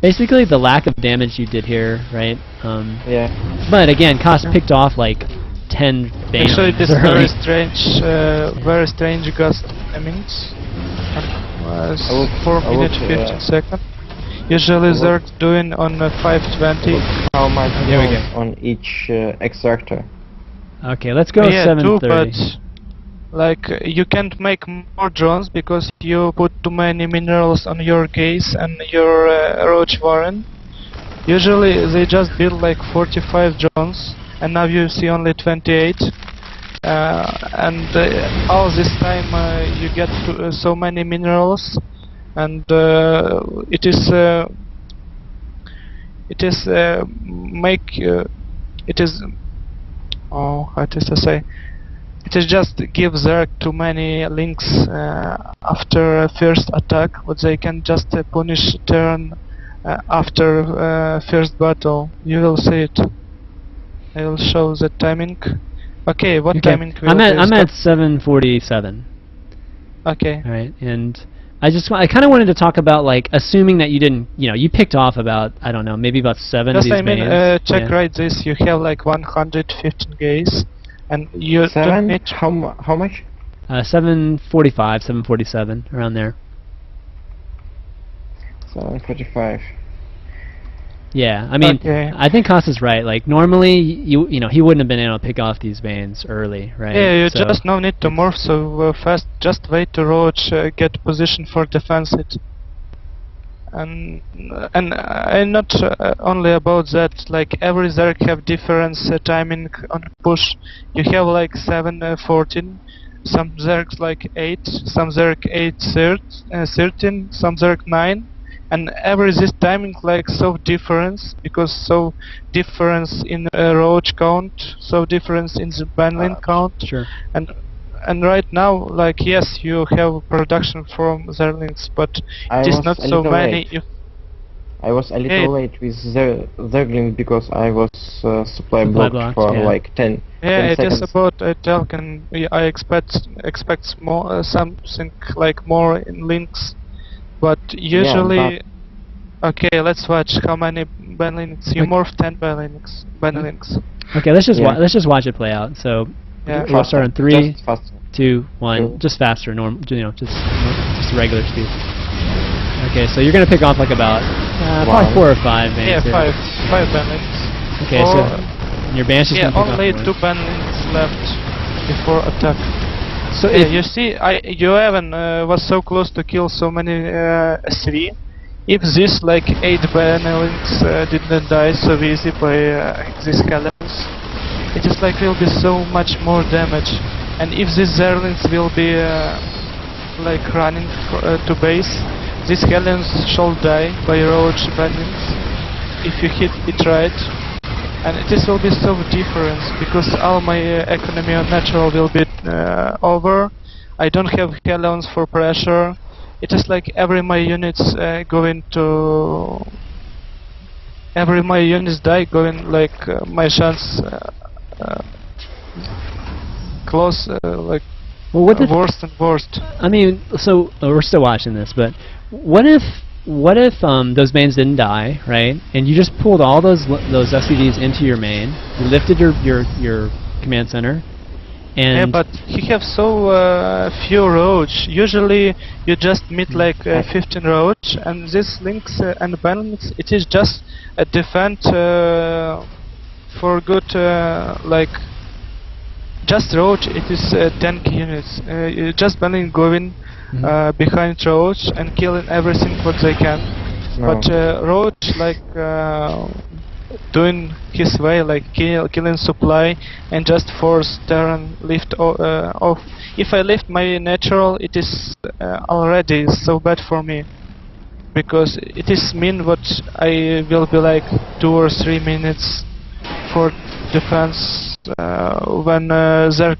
basically the lack of damage you did here, right? Yeah. But again, Kas picked off like 10 Banes. Actually, this very strange gust timings. Was 4 minutes 15 seconds. Usually they're doing on 520. How much There we go. on each extractor? Okay, let's go Yeah, 2, 730. but like you can't make more drones because you put too many minerals on your gaze and your roach warren. Usually they just build like 45 drones, and now you see only 28. And all this time you get so many minerals, and it is how to say. It is just give Zerg too many links after first attack, but they can just punish turn after first battle. You will see it. I will show the timing. Okay, what timing will I'm at 7:47. Okay. All right, and I kind of wanted to talk about assuming that you didn't, you picked off about, I don't know, maybe about 7 of Just these Banes. check right this. You have like 115 gaze. And you 7? need How much? 7:45, 7:47, around there. 7:45. Yeah, I mean, Okay. I think Kas is right. Like normally, he wouldn't have been able to pick off these Banes early, right? Yeah, you So- just no need to morph so fast. Just wait to roach, get position for defense it. And not only about that. Like every Zerg have different timing on push. You have like 7:14. Some Zergs like 8. Some Zerg 8:13. Some Zerg 9. And every this timing like so difference, because so difference in roach count, so difference in the banlin count. Sure. And right now, like yes, you have production from Zerglings, but I it is was not a so little many. late. I was a little late with Zergling because I was supply blocked for yeah. like 10 Yeah, 10 it is seconds. about talk, and I expect more something like more in links, but usually. Okay, let's watch how many banlinks. You morph 10 banlinks. Okay, let's just Yeah. let's just watch it play out. So Yeah. we'll start in 3, Just faster. 2, 1, Cool. just faster, just regular speed. Okay, so you're gonna pick off like about probably 4 or 5 Banes. Yeah, here. 5 banlinks. Okay, so your Bane's just Yeah, gonna pick only off 2 banlinks left before attack. So Yeah, you see, you even was so close to kill so many SV. If this like 8 banlinks didn't die so easy by these Helens, it is like will be so much more damage. And if these Zerlings will be like running to base, these Helens shall die by roach banlings if you hit it right. And this will be so different because all my economy on natural will be over. I don't have Helens for pressure. It is like every my units going to every my units die going like my chance close like Well, what if, worst and worst. I mean, so we're still watching this, but what if those mains didn't die, right? And you just pulled all those SCVs into your main, you lifted your command center, and Yeah, but he have so few roads. Usually you just meet like 15 roads, and this links and balance. It is just a defend for good like just road. It is 10 units. You just balance going behind roads and killing everything what they can. No. But road like doing his way, like killing supply and just force Terran lift off. If I lift my natural, it is already so bad for me, because it is mean what I will be like 2 or 3 minutes for defense when there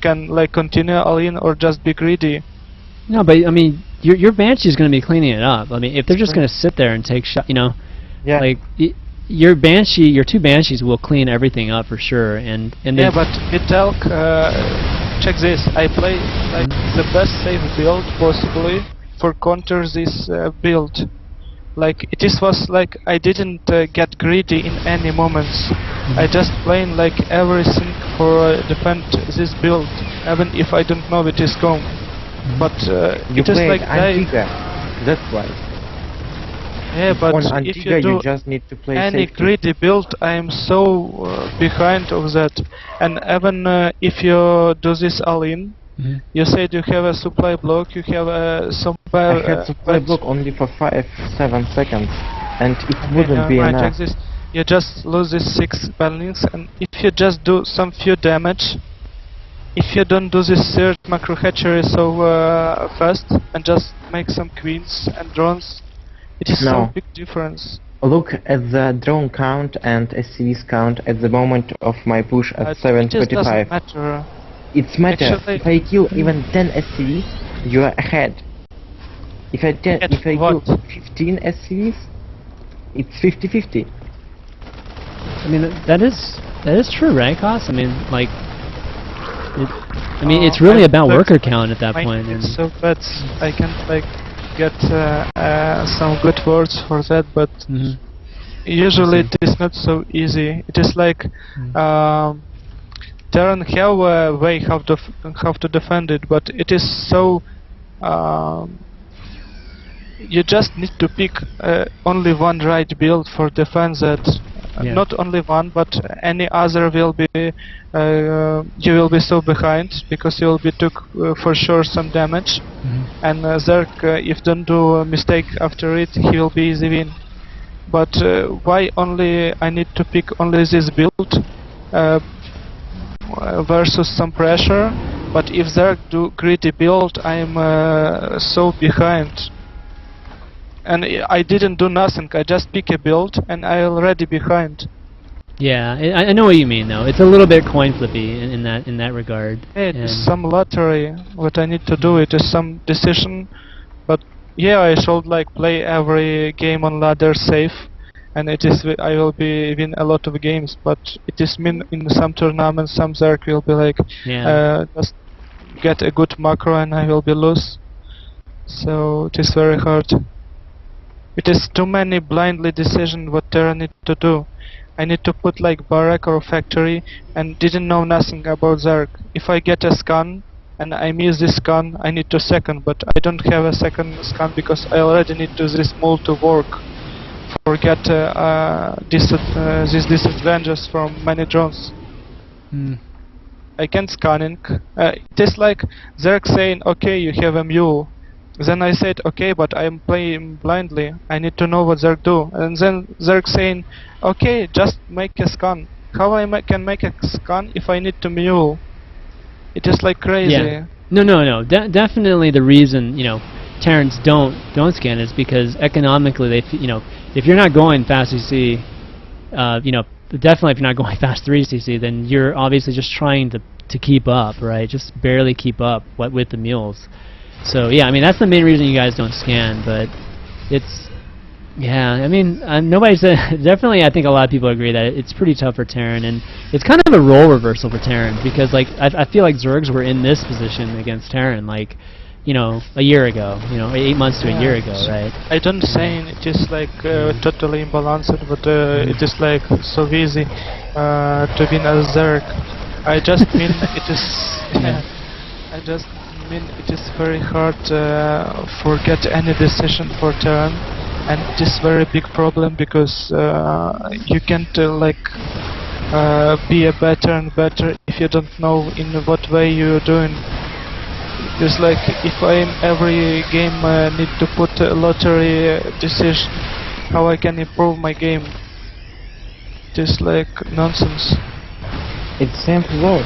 can like continue all in or just be greedy. no, but I mean, your Banshee's going to be cleaning it up. I mean, if they're just going to sit there and take shot, you know, Yeah. like your Banshee, your 2 Banshees will clean everything up for sure. And Yeah, then but Vitalk, check this. I play like the best safe build possibly for counter this build. Like was like I didn't get greedy in any moments. I just playing like everything for defend this build, even if I don't know it is gone. But You it is played like Antigua. That's why. yeah, but On if Antigua you do you just need to play any safety. greedy build, I am so behind of that. And even if you do this all in, you said you have a supply block, you have some I had supply block only for 5-7 seconds, and it wouldn't be enough. Check this. You just lose this 6 balance, and if you just do some few damage, if you don't do this third macro hatchery so fast and just make some queens and drones, it is so No. big difference. Look at the drone count and SCV's count at the moment of my push at It just doesn't 7:25. matter. It's matter. Actually- If I kill even 10 SCVs, you are ahead. If I Ahead if I kill what? 15 SCVs, it's 50-50. I mean, that is true, right, Kos? I mean, like, it's really I about look- worker count at that my point. it's And so bad. I can't like get some good words for that, but Mhm. usually I see. it is not so easy. It is like Terran have a way how to defend it, but it is so you just need to pick only one right build for defense that. Yeah. Not only one, but any other will be you will be so behind, because you will be took for sure some damage. And Zerk, if don't do a mistake after it, he will be easy win. But why only I need to pick only this build versus some pressure? But if Zerk do greedy build, I am so behind. And I didn't do nothing. I just pick a build, and I already behind. yeah, I know what you mean, though. It's a little bit coin flippy in that regard. Yeah, it And- is some lottery. What I need to do, it is some decision. But yeah, I should like play every game on ladder safe, and it is I will be win a lot of games. But it is mean in some tournaments, some Zerk will be like just get a good macro, and I will be lose. So it is very hard. It is too many blindly decision what Terra need to do. I need to put like barrack or factory and didn't know nothing about Zerg. If I get a scan and I miss this scan, I need to second, but I don't have a second scan because I already need to this mole to work. Forget these disadvantages from many drones. I can't scanning. It is like Zerg saying, okay, you have a mule. Then I said, okay, but I'm playing blindly. I need to know what Zerg do. And then Zerg saying, okay, just make a scan. How I can make a scan if I need to mule? It is like crazy. Yeah. No. Definitely the reason, Terrans don't scan is because economically if you're not going fast CC, definitely if you're not going fast 3 CC, then you're obviously just trying to keep up, right? Just barely keep up with the mules. So yeah, I mean that's the main reason you guys don't scan, but it's Yeah, I mean, nobody's definitely. I think a lot of people agree that it's pretty tough for Terran, and it's kind of a role reversal for Terran because, like, I feel like Zergs were in this position against Terran, like, you know, a year ago, you know, 8 months to a year ago, right? I don't say it is like totally imbalanced, but it is like so easy to win as Zerg. I just mean it is. I just mean it is very hard for get any decision for Terran. And it is very big problem because you can't be a better and better if you don't know in what way you're doing. It's like if I every game need to put a lottery decision how I can improve my game. It is like nonsense. It's simple though.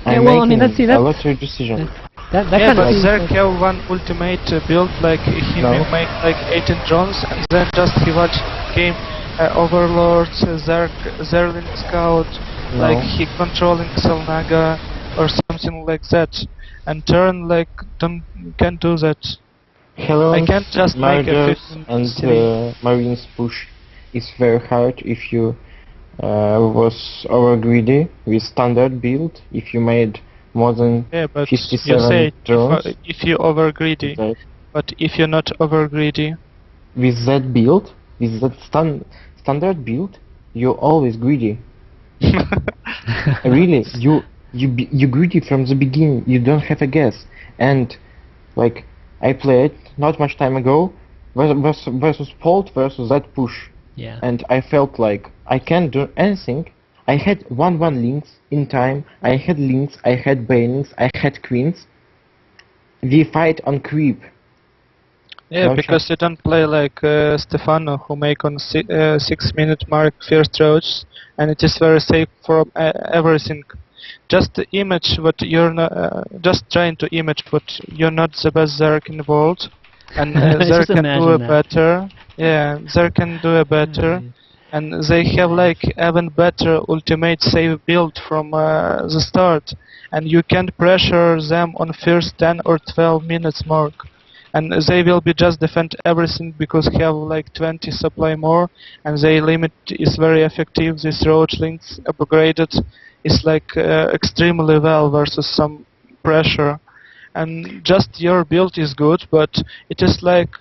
Yeah, well, I mean, let's see a lottery decision. That Yeah, kind but of Zerg have one ultimate build, like he No. will make like 18 drones, and then just he watch game Overlords, Zerling Scout, No. like he controlling Selnaga or something like that, and turn like can't do that. Hello, I can't just make a Margers and Marines push is very hard if you was over greedy with standard build. If you made more than Yeah, but you 57 say drones, if you over greedy, right? but if you're not over greedy, With that build, with that standard build, you're always greedy. Really, you greedy from the beginning. You don't have a guess. And like I played not much time ago versus Polt versus that push, yeah. and I felt like I can't do anything. I had 1-1 links in time. I had links. I had banings. I had queens. We fight on creep. yeah, No because you don't play like Stefano, who make on 6-minute mark first roads, and it is very safe from everything. Just image what you're not, just trying to image what you're not the best Zerg in the world, and Zerg Just can do a imagine that. better. Yeah, Zerg can do a better, and they have like even better ultimate save build from the start, and you can't pressure them on first 10 or 12 minutes mark. And they will be just defend everything because have like 20 supply more, and they limit is very effective. This road links upgraded is like extremely well versus some pressure, and just your build is good, but it is like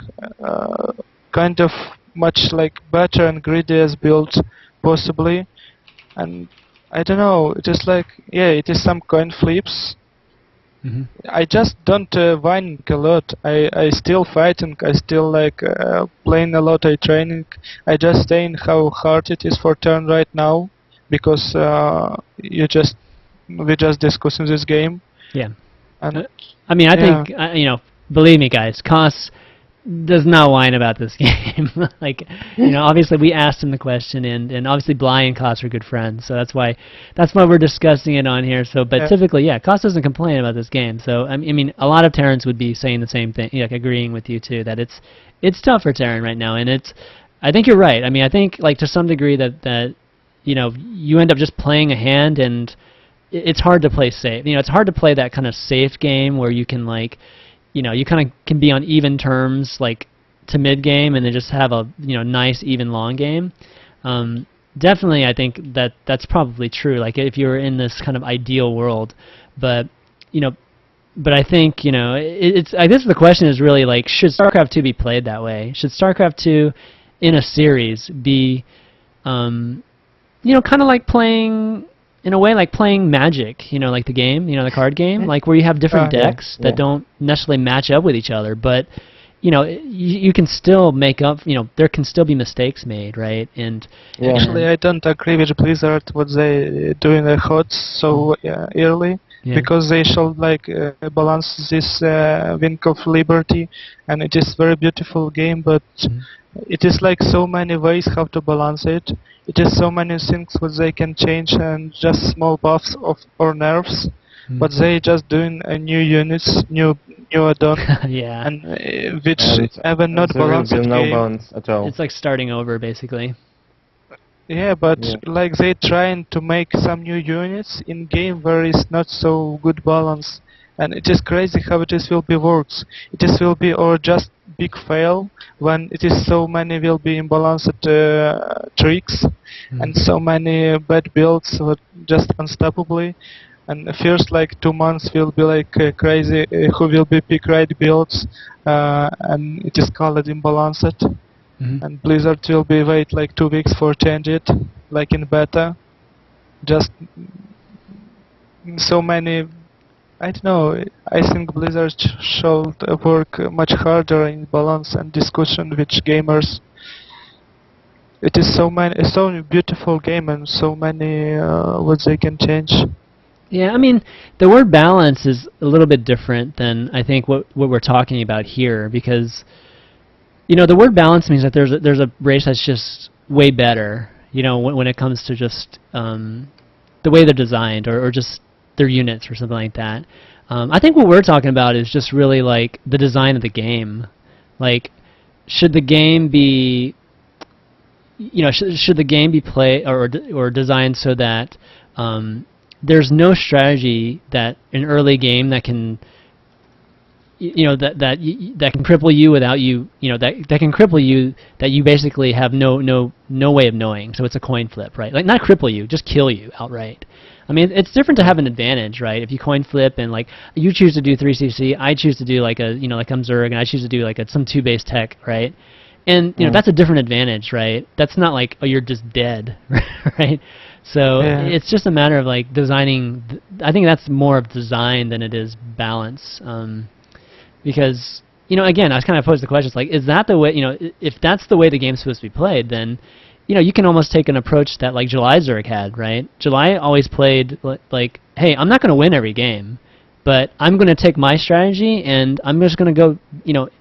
kind of much like better and greediest build possibly, and I don't know. It is like it is some coin flips. I just don't whine a lot. I still fighting. I still like playing a lot. I training. I just saying how hard it is for turn right now because we just discussing this game. Yeah. And I mean, I think you know. Believe me, guys, Koss does not whine about this game. Like, you know, obviously we asked him the question, and obviously Bly and Koss are good friends, so that's why we're discussing it on here. So, but typically, Koss doesn't complain about this game. So, I mean, a lot of Terrans would be saying the same thing, like agreeing with you too, that it's tough for Terran right now, and I think you're right. I mean, I think like to some degree that you know you end up just playing a hand, and it's hard to play safe. You know, it's hard to play that kind of safe game where you can like. You know, you kind of can be on even terms, like to mid game, and then just have a nice even long game. Definitely, I think that's probably true. Like if you were in this kind of ideal world, but I think it's. I guess the question is really like, should StarCraft 2 be played that way? Should StarCraft 2 in a series be, kind of like playing. In a way, like playing Magic, like the game, the card game, like where you have different decks that don't necessarily match up with each other, but you can still make up. There can still be mistakes made, right? And actually, I don't agree with Blizzard what they do in the HOTS so early because they should like balance this Wing of Liberty, and it is very beautiful game, but. It is like so many ways how to balance it. It is so many things what they can change and just small buffs or nerfs, but they just doing new units, new add-on, and which even not balanced no game. balance at all. It's like starting over basically. Yeah, but like they trying to make some new units in game where it's not so good balance. And it is crazy how it is will be works. It is will be or just big fail when it is so many will be imbalanced tricks and so many bad builds just unstoppably. And the first like 2 months will be like crazy. Who will be pick right builds, and it is called imbalanced. And Blizzard will be wait like 2 weeks for change it, like in beta. Just so many. I don't know. I think Blizzard should work much harder in balance and discussion with gamers. It is so beautiful game and so many what they can change. Yeah, I mean, the word balance is a little bit different than I think what we're talking about here, because the word balance means that there's a race that's just way better. When it comes to just the way they're designed or just their units or something like that. I think what we're talking about is just really like the design of the game. Like, should the game be, should the game be played or designed so that there's no strategy that an early game that can, that can cripple you without you, that can cripple you that you basically have no way of knowing. So it's a coin flip, right? Like, not cripple you, just kill you outright. I mean, it's different to have an advantage, right? If you coin flip and like you choose to do 3CC, I choose to do like a like Zerg, and I choose to do like some 2-base tech, right? And that's a different advantage, right? That's not like, oh, you're just dead, right? So it's just a matter of like designing. I think that's more of design than it is balance, because again, I was kind of posed the question, like, is that the way? If that's the way the game's supposed to be played, then you can almost take an approach that like July Zerg had, right? July always played like, hey, I'm not going to win every game, but I'm going to take my strategy and I'm just going to go,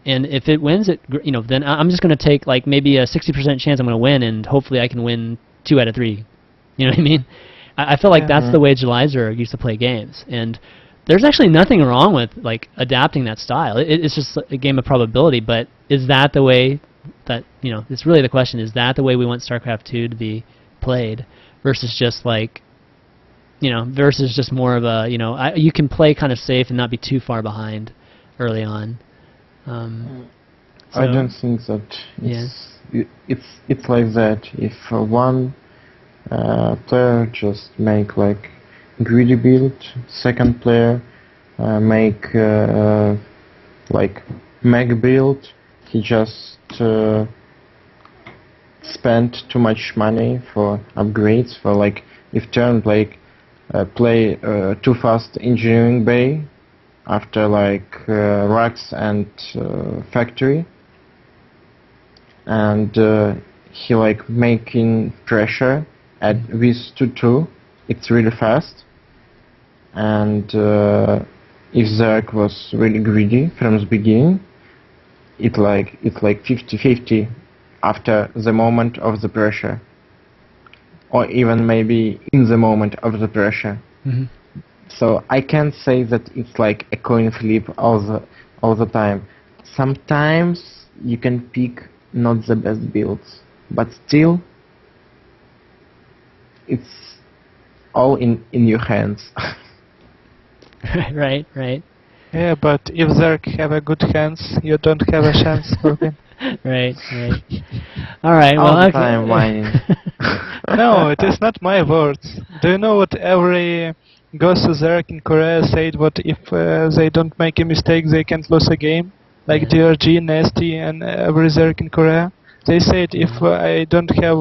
and if it wins, then I'm just going to take like maybe a 60% chance I'm going to win, and hopefully I can win 2 out of 3. You know what I mean? I feel like that's the way July Zerg used to play games, and there's actually nothing wrong with like adapting that style. It's just a game of probability, but is that the way that, it's really the question, is that the way we want StarCraft 2 to be played versus just like, versus just more of a, you can play kind of safe and not be too far behind early on. I don't think that it's like that. If one player just make like greedy build, second player make like mech build, he just spent too much money for upgrades, for like if turn like play too fast engineering bay after like racks and factory, and he like making pressure at with 2-2, it's really fast, and if Zerg was really greedy from the beginning, it's like 50-50 after the moment of the pressure, or even maybe in the moment of the pressure. So I can't say that it's like a coin flip all the time. Sometimes you can pick not the best builds, but still it's all in your hands. Right. Yeah, but if Zerg have a good hands, you don't have a chance for him. Right. All right. All Well, the okay. time whining. No, it is not my words. Do you know what every Ghost Zerg in Korea said? What if they don't make a mistake, they can't lose a game? Like DRG, Nasty, and every Zerg in Korea. They said if I don't have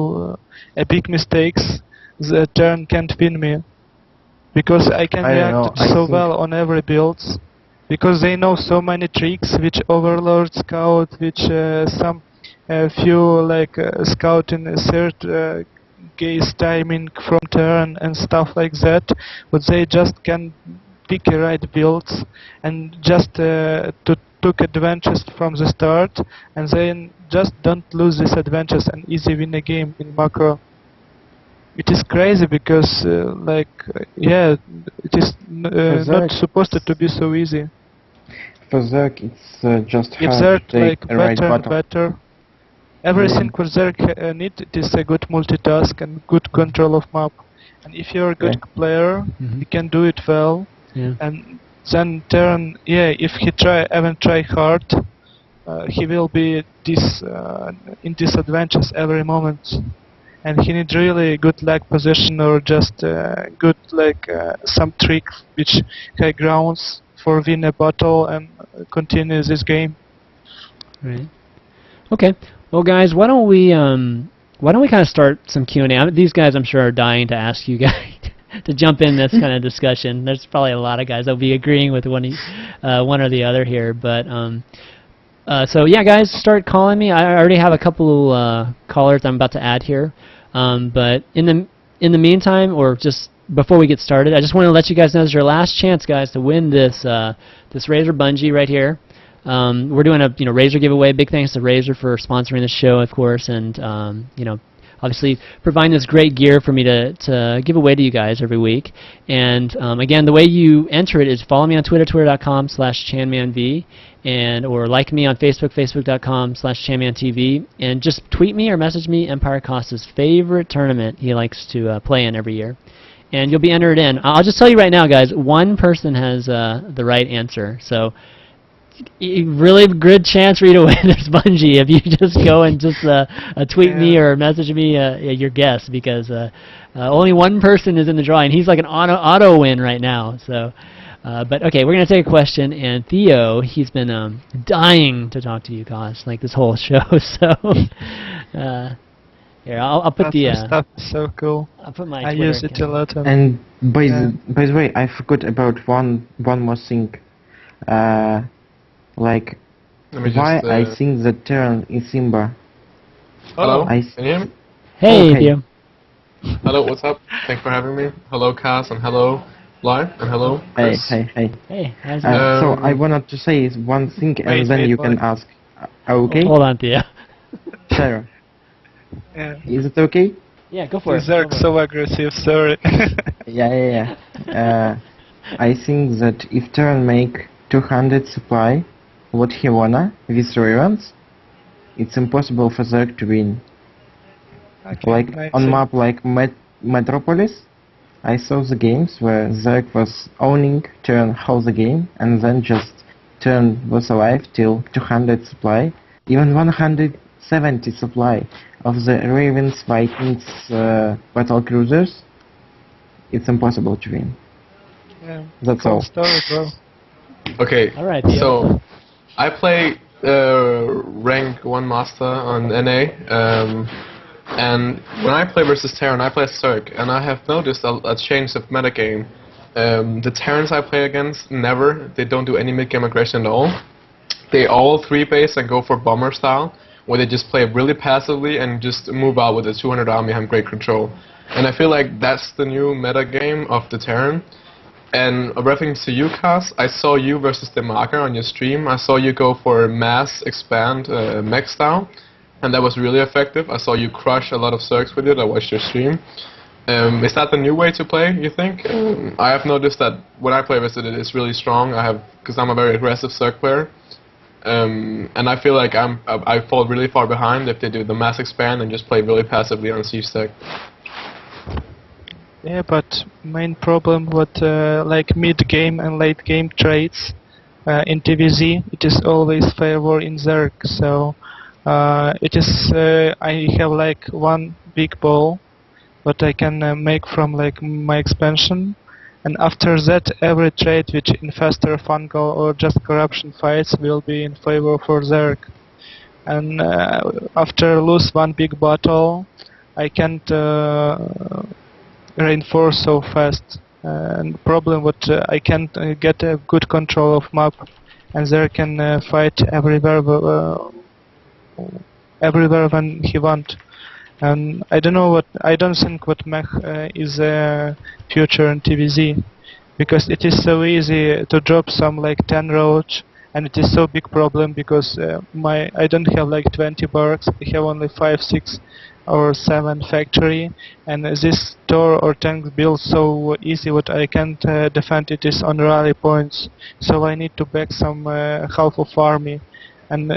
a big mistakes, the turn can't win me. Because I can react so well on every builds. Because they know so many tricks, which Overlord Scout, which some few like Scout in a third case timing from turn and stuff like that, but they just can pick a right builds and just took advantages from the start, and then just don't lose these advantages and easy win a game in macro. It is crazy because it is not supposed to be so easy. For Zerg, it's just if hard Zerg to take like a right better and button. better, everything for Zerg need it is a good multitask and good control of map. And if you're a good player, you can do it well. And then turn, if he try hard, he will be in disadvantage every moment, and he needs really good leg position or just good some trick which high grounds for win a battle and continue this game. Right. Okay. Well, guys, why don't we kind of start some Q&A? These guys, I'm sure, are dying to ask you guys to jump in this kind of discussion. There's probably a lot of guys that'll be agreeing with one or the other here, but so yeah, guys, start calling me. I already have a couple callers I'm about to add here, but in the meantime, or just before we get started, I just want to let you guys know this is your last chance, guys, to win this this Razer bungee right here. We're doing a Razer giveaway. Big thanks to Razer for sponsoring the show, of course, and obviously providing this great gear for me to give away to you guys every week. And again, the way you enter it is follow me on Twitter, twitter.com/ChanmanV, or like me on Facebook, facebook.com/ChanmanTV, and just tweet me or message me EmpireKas' favorite tournament he likes to play in every year. And you'll be entered in. I'll just tell you right now, guys, one person has the right answer. So really good chance for you to win this bungee if you just go and just tweet me or message me your guess, because only one person is in the drawing. He's like an auto win right now. So, but okay, we're gonna take a question, and Theo, he's been dying to talk to you, Kas, like this whole show. So here, I'll put That stuff is so cool. I'll put my I Twitter use it a lot. And by the way, I forgot about one more thing. Like, Let me why just, I think the turn is Simba. Hello? I Can you hear me? Hey, Okay. Theo. Hello, what's up? Thanks for having me. Hello, Kas, and hello, Bly, and hello, Hey, Chris. hey. Hey, how's it So I wanted to say is one thing, and Wait, then wait, you wait. can ask. Okay? Hold on, Theo. Sarah, Yeah. is it okay? Yeah, go for it. These are so aggressive, sorry. Yeah. I think that if turn make 200 supply, what he wanna with Ravens, it's impossible for Zerg to win. Okay, Like I on see. map like Metropolis, I saw the games where Zerg was owning turn half the game, and then just turn was alive till 200 supply, even 170 supply of the Ravens, Vikings, battle cruisers. It's impossible to win. Yeah. That's Cool all. story, bro. Okay, All right, Theo. so I play rank 1 master on NA, and when I play versus Terran, I play Zerg, and I have noticed a change of metagame. The Terrans I play against, they don't do any mid-game aggression at all. They all 3-base and go for bomber style, where they just play really passively and just move out with a 200 army and have great control. And I feel like that's the new metagame of the Terran. And referring to you, Kas, I saw you versus the marker on your stream. I saw you go for mass expand mech style, and that was really effective. I saw you crush a lot of Zergs with it. I watched your stream. Is that the new way to play, you think? I have noticed that when I play versus it, it's really strong. Because I'm a very aggressive Zerg player, and I feel like I fall really far behind if they do the mass expand and just play really passively on siege tech. Yeah, but main problem with like mid-game and late-game trades in TVZ, it is always favor in Zerg. So it is I have like one big ball, what I can make from like my expansion, and after that every trade which infestor, fungal, or just corruption fights will be in favor for Zerg. And after lose one big battle, I can't reinforce so fast, and problem what I can't get a good control of map, and there can fight everywhere when he want. And I don't think what mech is a future in TVZ, because it is so easy to drop some like 10 roach, and it is so big problem because I don't have like 20 barracks, I have only 5, 6 or 7 factory, and this store or tank build so easy what I can't defend it is on rally points, so I need to back some half of army, and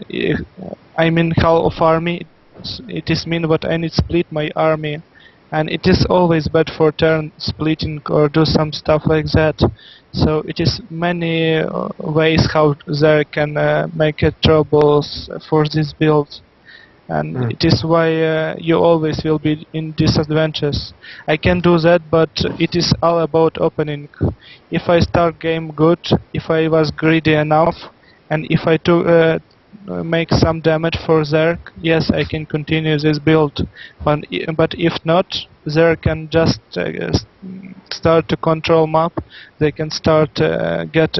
I mean half of army, it is mean what I need split my army, and it is always bad for turn splitting or do some stuff like that. So it is many ways how they can make troubles for this build, and it is why you always will be in disadvantages. I can do that, but it is all about opening. If I start game good, if I was greedy enough, and if I make some damage for Zerg, yes, I can continue this build. But if not, Zerg can just start to control map. They can start get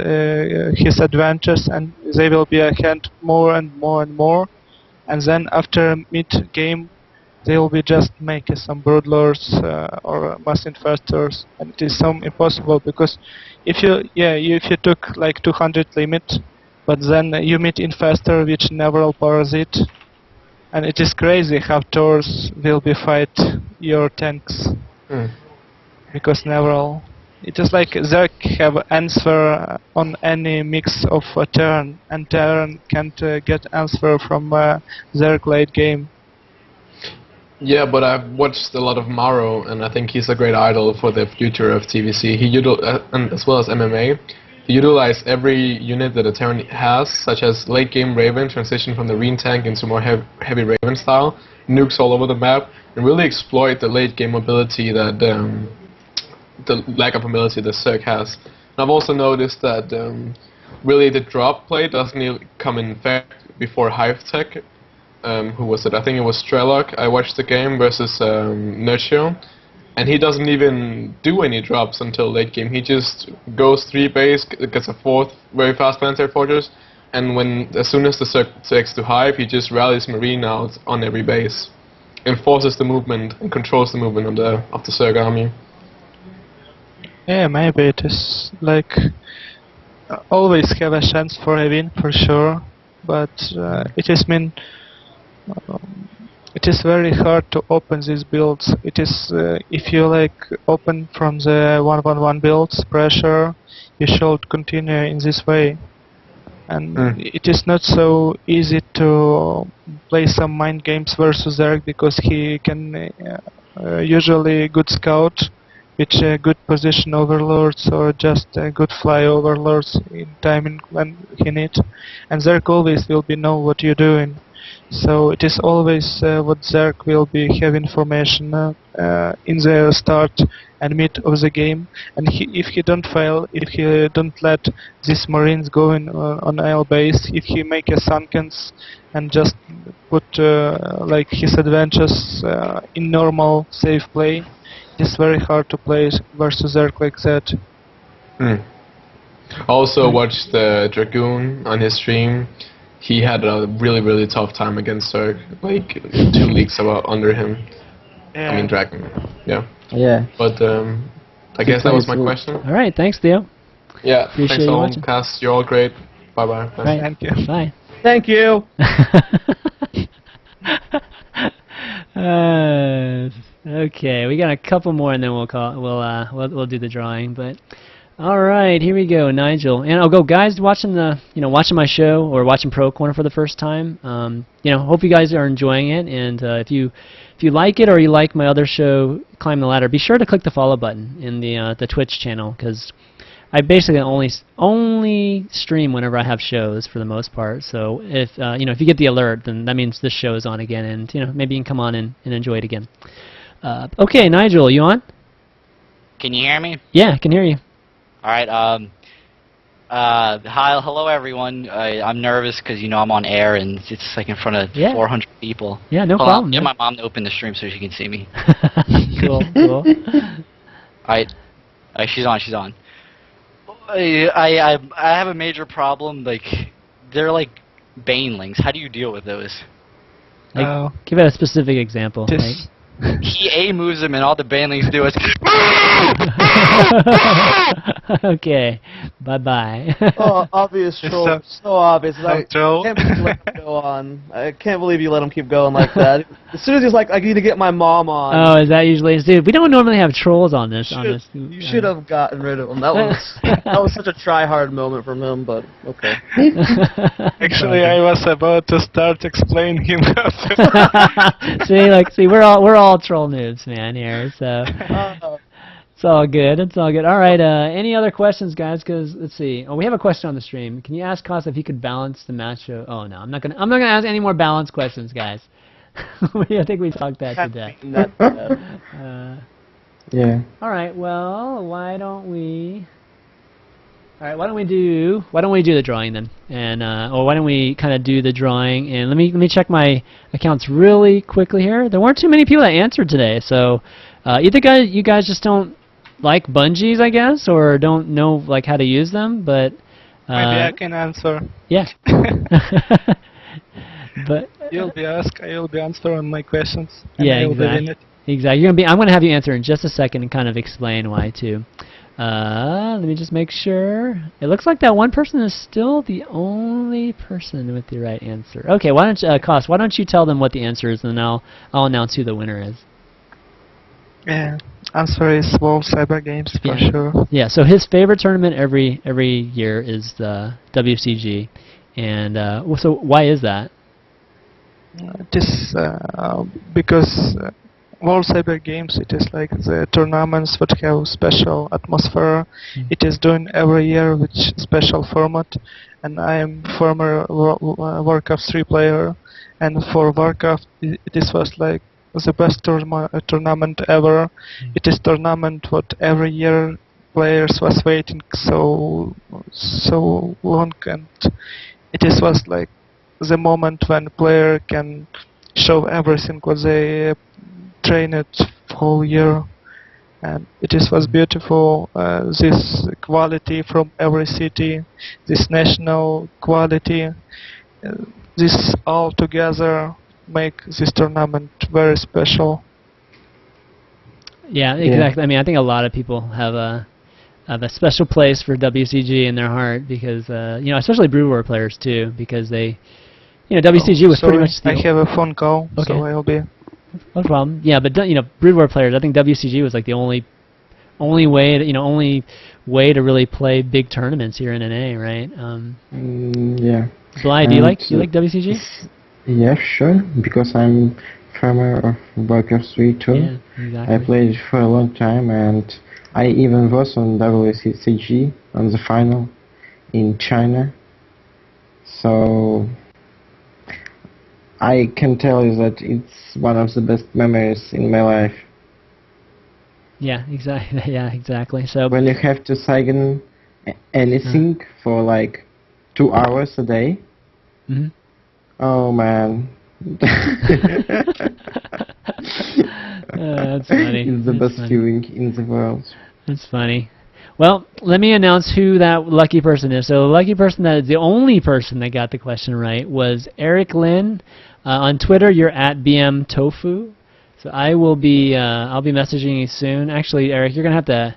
his advantage, and they will be ahead more and more and more. And then after mid game, they will be just making some broodlords or mass infestors, and it is so impossible because if you took like 200 limit, but then you meet infestor which never parasite, and it is crazy how Taurs will be fight your tanks because never. It is like Zerg have answer on any mix of a turn, and turn can't get answer from Zerg late game. Yeah, but I've watched a lot of Maro, and I think he's a great idol for the future of TVC. And as well as MMA. He utilized every unit that a Terran has, such as late game Raven, transition from the Reen tank into more heavy Raven style, nukes all over the map, and really exploit the late game mobility that the lack of mobility that Zerg has. And I've also noticed that really the drop play doesn't really come in effect before Hive Tech. Who was it? I think it was Strelok. I watched the game versus Nurture, and he doesn't even do any drops until late game. He just goes 3 base, gets a 4th very fast planetary fortress, and as soon as the Zerg takes to Hive, he just rallies Marine out on every base, and forces the movement and controls the movement of the Zerg army. Yeah, maybe it is like always have a chance for a win for sure, but it is very hard to open these builds. It is if you like open from the 1-1-1 builds pressure, you should continue in this way. And it is not so easy to play some mind games versus Zerg because he can usually good scout with good position overlords or just good fly overlords in timing when he needs, and Zerg always will be know what you're doing. So it is always what Zerg will be have information in the start and mid of the game, and if he don't fail, if he don't let these Marines go in on L base, if he make a sunkens and just put like his adventures in normal safe play, it's very hard to play versus Zerg like that. Also watched the Dragoon on his stream. He had a really tough time against Zerg, like 2 leagues under him. Yeah. I mean Dragon. Yeah. Yeah. But I guess that was my question. All right, thanks, Theo. Yeah. Appreciate Thanks you all, watching. cast. You're all great. Bye bye. Right. Thank you. Bye. Thank you. Okay, we got a couple more, and then we'll do the drawing. But all right, here we go, Nigel. And I'll go, guys, watching my show or watching Pro Corner for the first time. Hope you guys are enjoying it, and if you like it or you like my other show, Climb the Ladder, be sure to click the follow button in the Twitch channel, because I basically only stream whenever I have shows for the most part. So if you get the alert, then that means this show is on again, and maybe you can come on and enjoy it again. Okay, Nigel, you on? Can you hear me? Yeah, I can hear you. All right. Hello everyone. I'm nervous because I'm on air and it's like in front of 400 people. Yeah, no Hold problem. on, get my mom to open the stream so she can see me. Cool. All right, she's on. I have a major problem. Like, they're like banelings. How do you deal with those? Give it a specific example. He A moves them and all the banelings do is Okay, bye-bye. Oh, obvious troll. So obvious. I troll. can't believe you let him go on. I can't believe you let him keep going like that. As soon as he's like, I need to get my mom on. Oh, is that usually his dude? We don't normally have trolls on this. You should have gotten rid of him. That was such a try-hard moment from him, but okay. Actually, I was about to start explaining him. See, we're all troll noobs, man, here. So it's all good. It's all good. All right. Any other questions, guys? Because let's see. Oh, we have a question on the stream. Can you ask Kos if he could balance the match? Oh no, I'm not gonna ask any more balance questions, guys. I think we talked that to death. Yeah. All right. Well, why don't we? All right. Why don't we do the drawing then? And or why don't we kind of do the drawing? And let me check my accounts really quickly here. There weren't too many people that answered today, so either you guys just don't like bungees, I guess, or don't know like how to use them. But maybe I can answer. Yeah. But you'll be asked. I'll be answering my questions. Yeah, exactly. Exactly. I'm gonna have you answer in just a second and kind of explain why too. Let me just make sure. It looks like that one person is still the only person with the right answer. Okay, why don't you, Kos, why don't you tell them what the answer is, and then I'll announce who the winner is. Yeah, answer is World Cyber Games for sure. Yeah, so his favorite tournament every year is the WCG, and so why is that? It is because World Cyber Games, it is like the tournaments that have special atmosphere. It is done every year with special format, and I am former Warcraft 3 player, and for Warcraft this was like the best tournament ever. It is tournament what every year players was waiting so long, and it was like the moment when player can show everything what they trained whole year, and it was beautiful. This quality from every city, this national quality, this all together make this tournament very special. Yeah, exactly. I mean, I think a lot of people have a special place for WCG in their heart because especially Brood War players too, because they, WCG was pretty much. I have a phone call, okay. So I'll be. No problem. Yeah, but Brood War players, I think WCG was like the only way to really play big tournaments here in NA, right? Yeah. Bly, do you like WCG? Yeah, sure. Because I'm farmer of Warcraft 3 too. Yeah, exactly. I played it for a long time, and I even was on WCG on the final in China. So I can tell you that it's one of the best memories in my life. Yeah, exactly. Yeah, exactly. So when you have to sign anything for like 2 hours a day. Mm-hmm. Oh man. That's funny. It's the best feeling in the world. That's funny. Well, let me announce who that lucky person is. So the lucky person that is the only person that got the question right was Eric Lin. On Twitter, you're at BMTofu. So I'll be messaging you soon. Actually, Eric, you're gonna have to.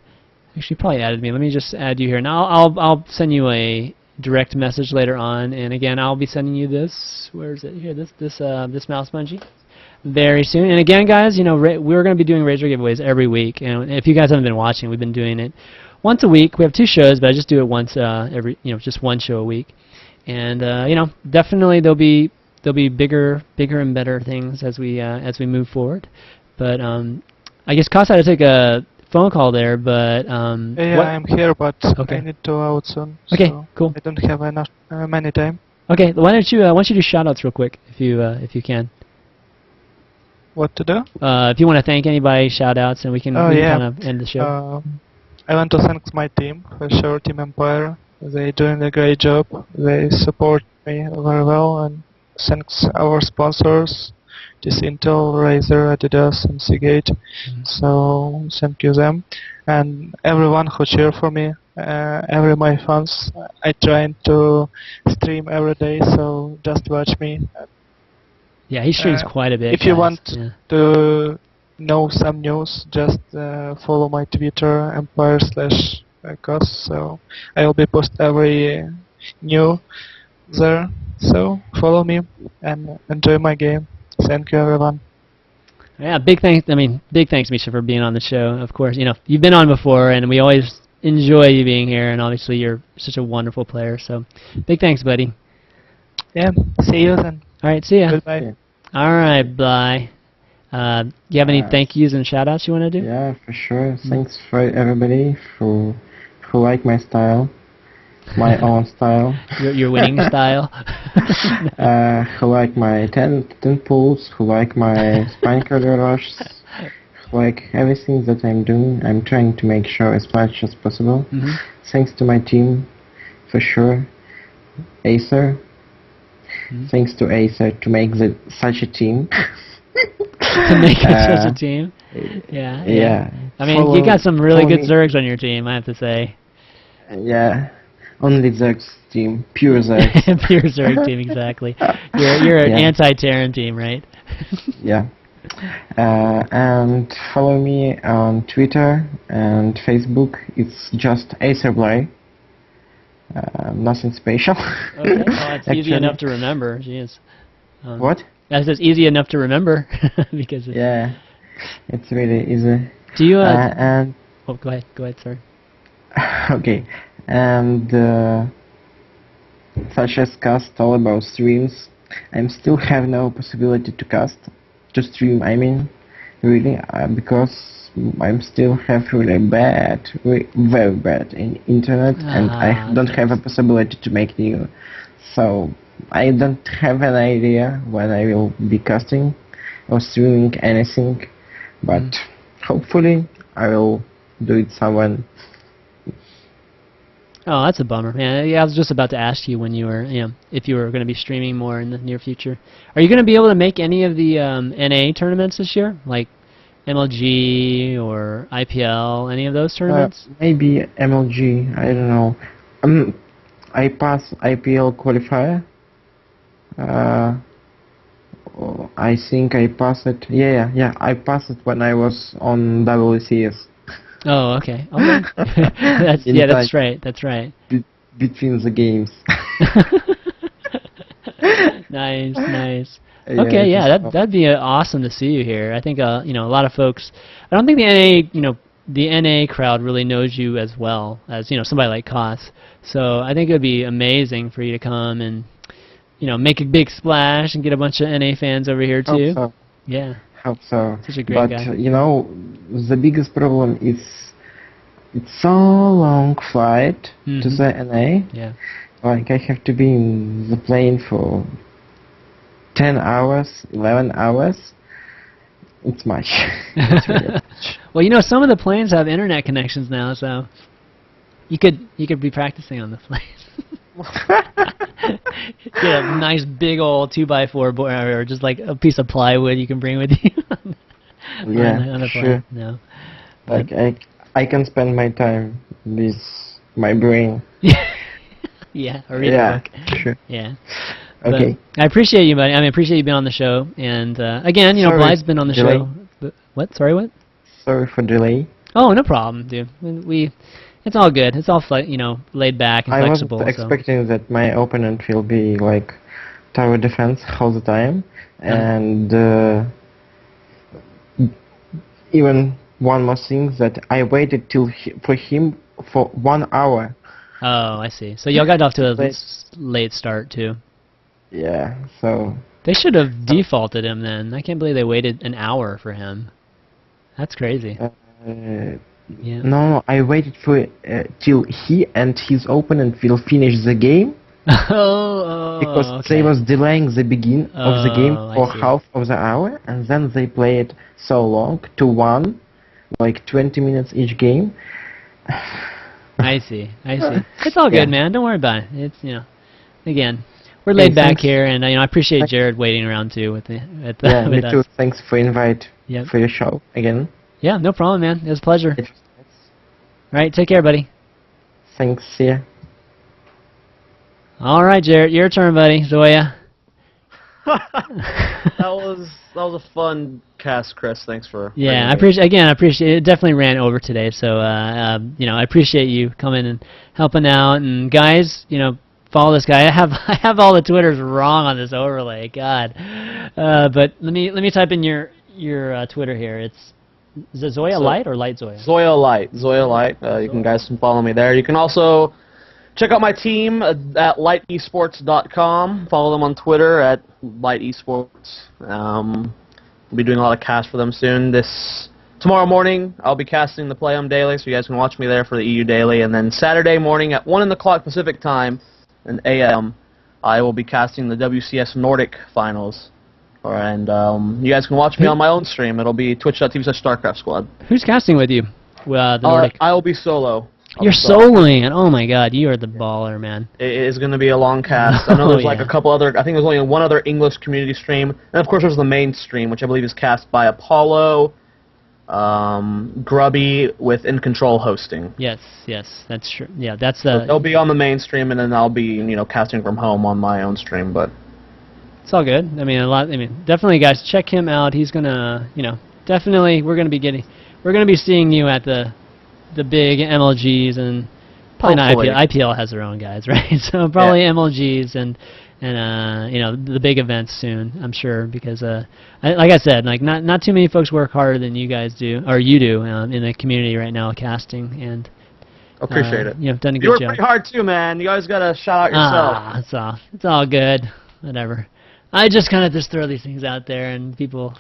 Actually, you probably added me. Let me just add you here. Now I'll send you a direct message later on. And again, I'll be sending you this. Where is it? Here, this mouse bungee. Very soon. And again, guys, we're going to be doing Razor giveaways every week. And if you guys haven't been watching, we've been doing it once a week. We have 2 shows, but I just do it once just 1 show a week. And definitely there'll be bigger and better things as we move forward. But I guess Kos had to take a phone call there, but yeah, I'm here, but okay. I need to out soon. Okay, so cool. I don't have enough many time. Okay, why don't you do shoutouts real quick if you can. What to do? If you want to thank anybody, shoutouts, and we can kind of end the show. I want to thank my team for sure, Team Empire. They're doing a great job. They support me very well, and thanks our sponsors, this Intel, Razer, Adidas, and Seagate. So thank you them, and everyone who cheer for me, every my fans. I try to stream every day, so just watch me. Yeah, he streams quite a bit. If you want to know some news, just follow my Twitter EmpireKas. So I will be post every new there. So follow me and enjoy my game. Thank you, everyone. Yeah, big thanks. I mean, big thanks, Misha, for being on the show. Of course, you know you've been on before, and we always enjoy you being here. And obviously, you're such a wonderful player. So, big thanks, buddy. Yeah, see you then. All right, see ya. Goodbye. All right, Bly. Do you have any thank yous and shout outs you want to do? Yeah, for sure. Thanks for everybody who like my style, my own style. Your winning style. Who like my 10 pulls, who like my spine corridor rushes, who like everything that I'm doing. I'm trying to make sure as much as possible. Thanks to my team, for sure. Acer. Thanks to Acer to make such a team. To make it such a team. Yeah. I mean, you got some really good Zergs on your team, I have to say. Yeah. Only Zerg's team. Pure Zergs. Pure Zerg team, exactly. You're an anti-Terran team, right? Yeah. And follow me on Twitter and Facebook. It's just AcerBly. Nothing special. Okay, well, it's easy enough to remember. Jeez. What? That's just easy enough to remember because it's yeah, it's really easy. Do you? And oh, go ahead, sir. Okay, and such as cast all about streams, I still have no possibility to stream. I mean, really, because I'm still have really very bad in internet, and I don't have a possibility to make new. So I don't have an idea when I will be casting or streaming anything, but hopefully I will do it someone. Oh, that's a bummer, man. Yeah, I was just about to ask you when you were, if you were going to be streaming more in the near future. Are you going to be able to make any of the NA tournaments this year, like MLG or IPL, any of those tournaments? Maybe MLG. I don't know. I passed IPL qualifier. I think I passed it. Yeah. I passed it when I was on WCS. Oh, okay. That's right. That's right. Between the games. Nice. Okay, that'd be awesome to see you here. I think a lot of folks. I don't think the NA crowd really knows you as well as somebody like Kas. So I think it would be amazing for you to come and make a big splash and get a bunch of NA fans over here too. Hope so. Yeah. Hope so. Such a great guy. But the biggest problem is it's so long flight to the NA. Yeah. Like I have to be in the plane for 10 hours, 11 hours. It's much. It's really much. Well, some of the planes have internet connections now, so you could be practicing on the plane. Get a nice big old 2x4 board, or just like a piece of plywood you can bring with you. on the sure. Plane. No. Like I can spend my time with my brain. Yeah, or read a book. Sure. Yeah. Okay. But I appreciate you, buddy. I appreciate you being on the show. And again, Bly's been on the show. But, what? Sorry, what? Sorry for delay. Oh, no problem, dude. It's all good. It's all laid back and flexible. I wasn't expecting that my opponent will be like tower defense all the time, and even one more thing that I waited for him for 1 hour. Oh, I see. So y'all got off to a late start too. Yeah. So they should have defaulted him then. I can't believe they waited an hour for him. That's crazy. Yeah. No, I waited for till he and his opponent will finish the game. Because they was delaying the begin of the game for half of the hour, and then they play it so long to one, like 20 minutes each game. I see. It's all good, man. Don't worry about it. It's again, we're laid back here, and I appreciate Jared waiting around too with me too. Thanks for invite for your show again. Yeah, no problem, man. It was a pleasure. All right, take care, buddy. Thanks. See ya. All right, Jared, your turn, buddy. Zoya. that was a fun cast, Chris. Thanks for. Yeah, I appreciate. I appreciate it. Definitely ran over today, so you know, I appreciate you coming and helping out. And guys, you know, follow this guy. I have all the Twitters wrong on this overlay. God, but let me type in your Twitter here. Is it Zoya Light or Light Zoya? Zoya Light. Zoya Light. You guys can follow me there. You can also check out my team at lightesports.com. Follow them on Twitter at lightesports. We'll be doing a lot of casts for them soon. Tomorrow morning, I'll be casting the Play 'em Daily, so you guys can watch me there for the EU Daily. And then Saturday morning at 1 o'clock Pacific Time, and AM, I will be casting the WCS Nordic Finals. And you guys can watch me on my own stream. It'll be twitch.tv/StarCraft Squad. Who's casting with you? The Nordic. I will be solo. You're soloing it. Oh my God, you are the baller, man. It is going to be a long cast. I know there's like a couple other. I think there's only one other English community stream, and of course there's the main stream, which I believe is cast by Apollo, Grubby with In Control hosting. Yes, that's true. Yeah, that's So they'll be on the main stream, and then I'll be casting from home on my own stream. But it's all good. I mean, definitely, guys, check him out. He's gonna, definitely we're gonna be seeing you at the big MLGs and probably not IPL. IPL has their own guys, right? So probably MLGs and the big events soon, I'm sure, because like I said, like not too many folks work harder than you guys do, or you do, in the community right now casting, and appreciate it. You've done a good you work job. Pretty hard too, man. You always gotta shout out yourself. It's all good. Whatever. I just kind of just throw these things out there, and people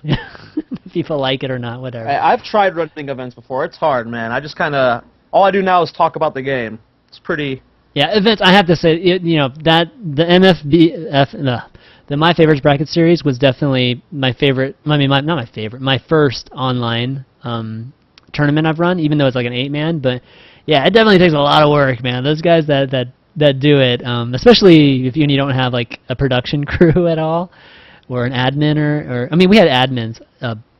people like it or not, whatever. I've tried running events before. It's hard, man. I just kind of all I do now is talk about the game. It's pretty. Yeah, events. I have to say, that the MFBF, the My Favorites Bracket series was definitely my favorite. I mean, not my favorite. My first online tournament I've run, even though it's like an 8-man. But yeah, it definitely takes a lot of work, man. Those guys that do it, especially if you don't have like a production crew at all, or an admin, or I mean, we had admins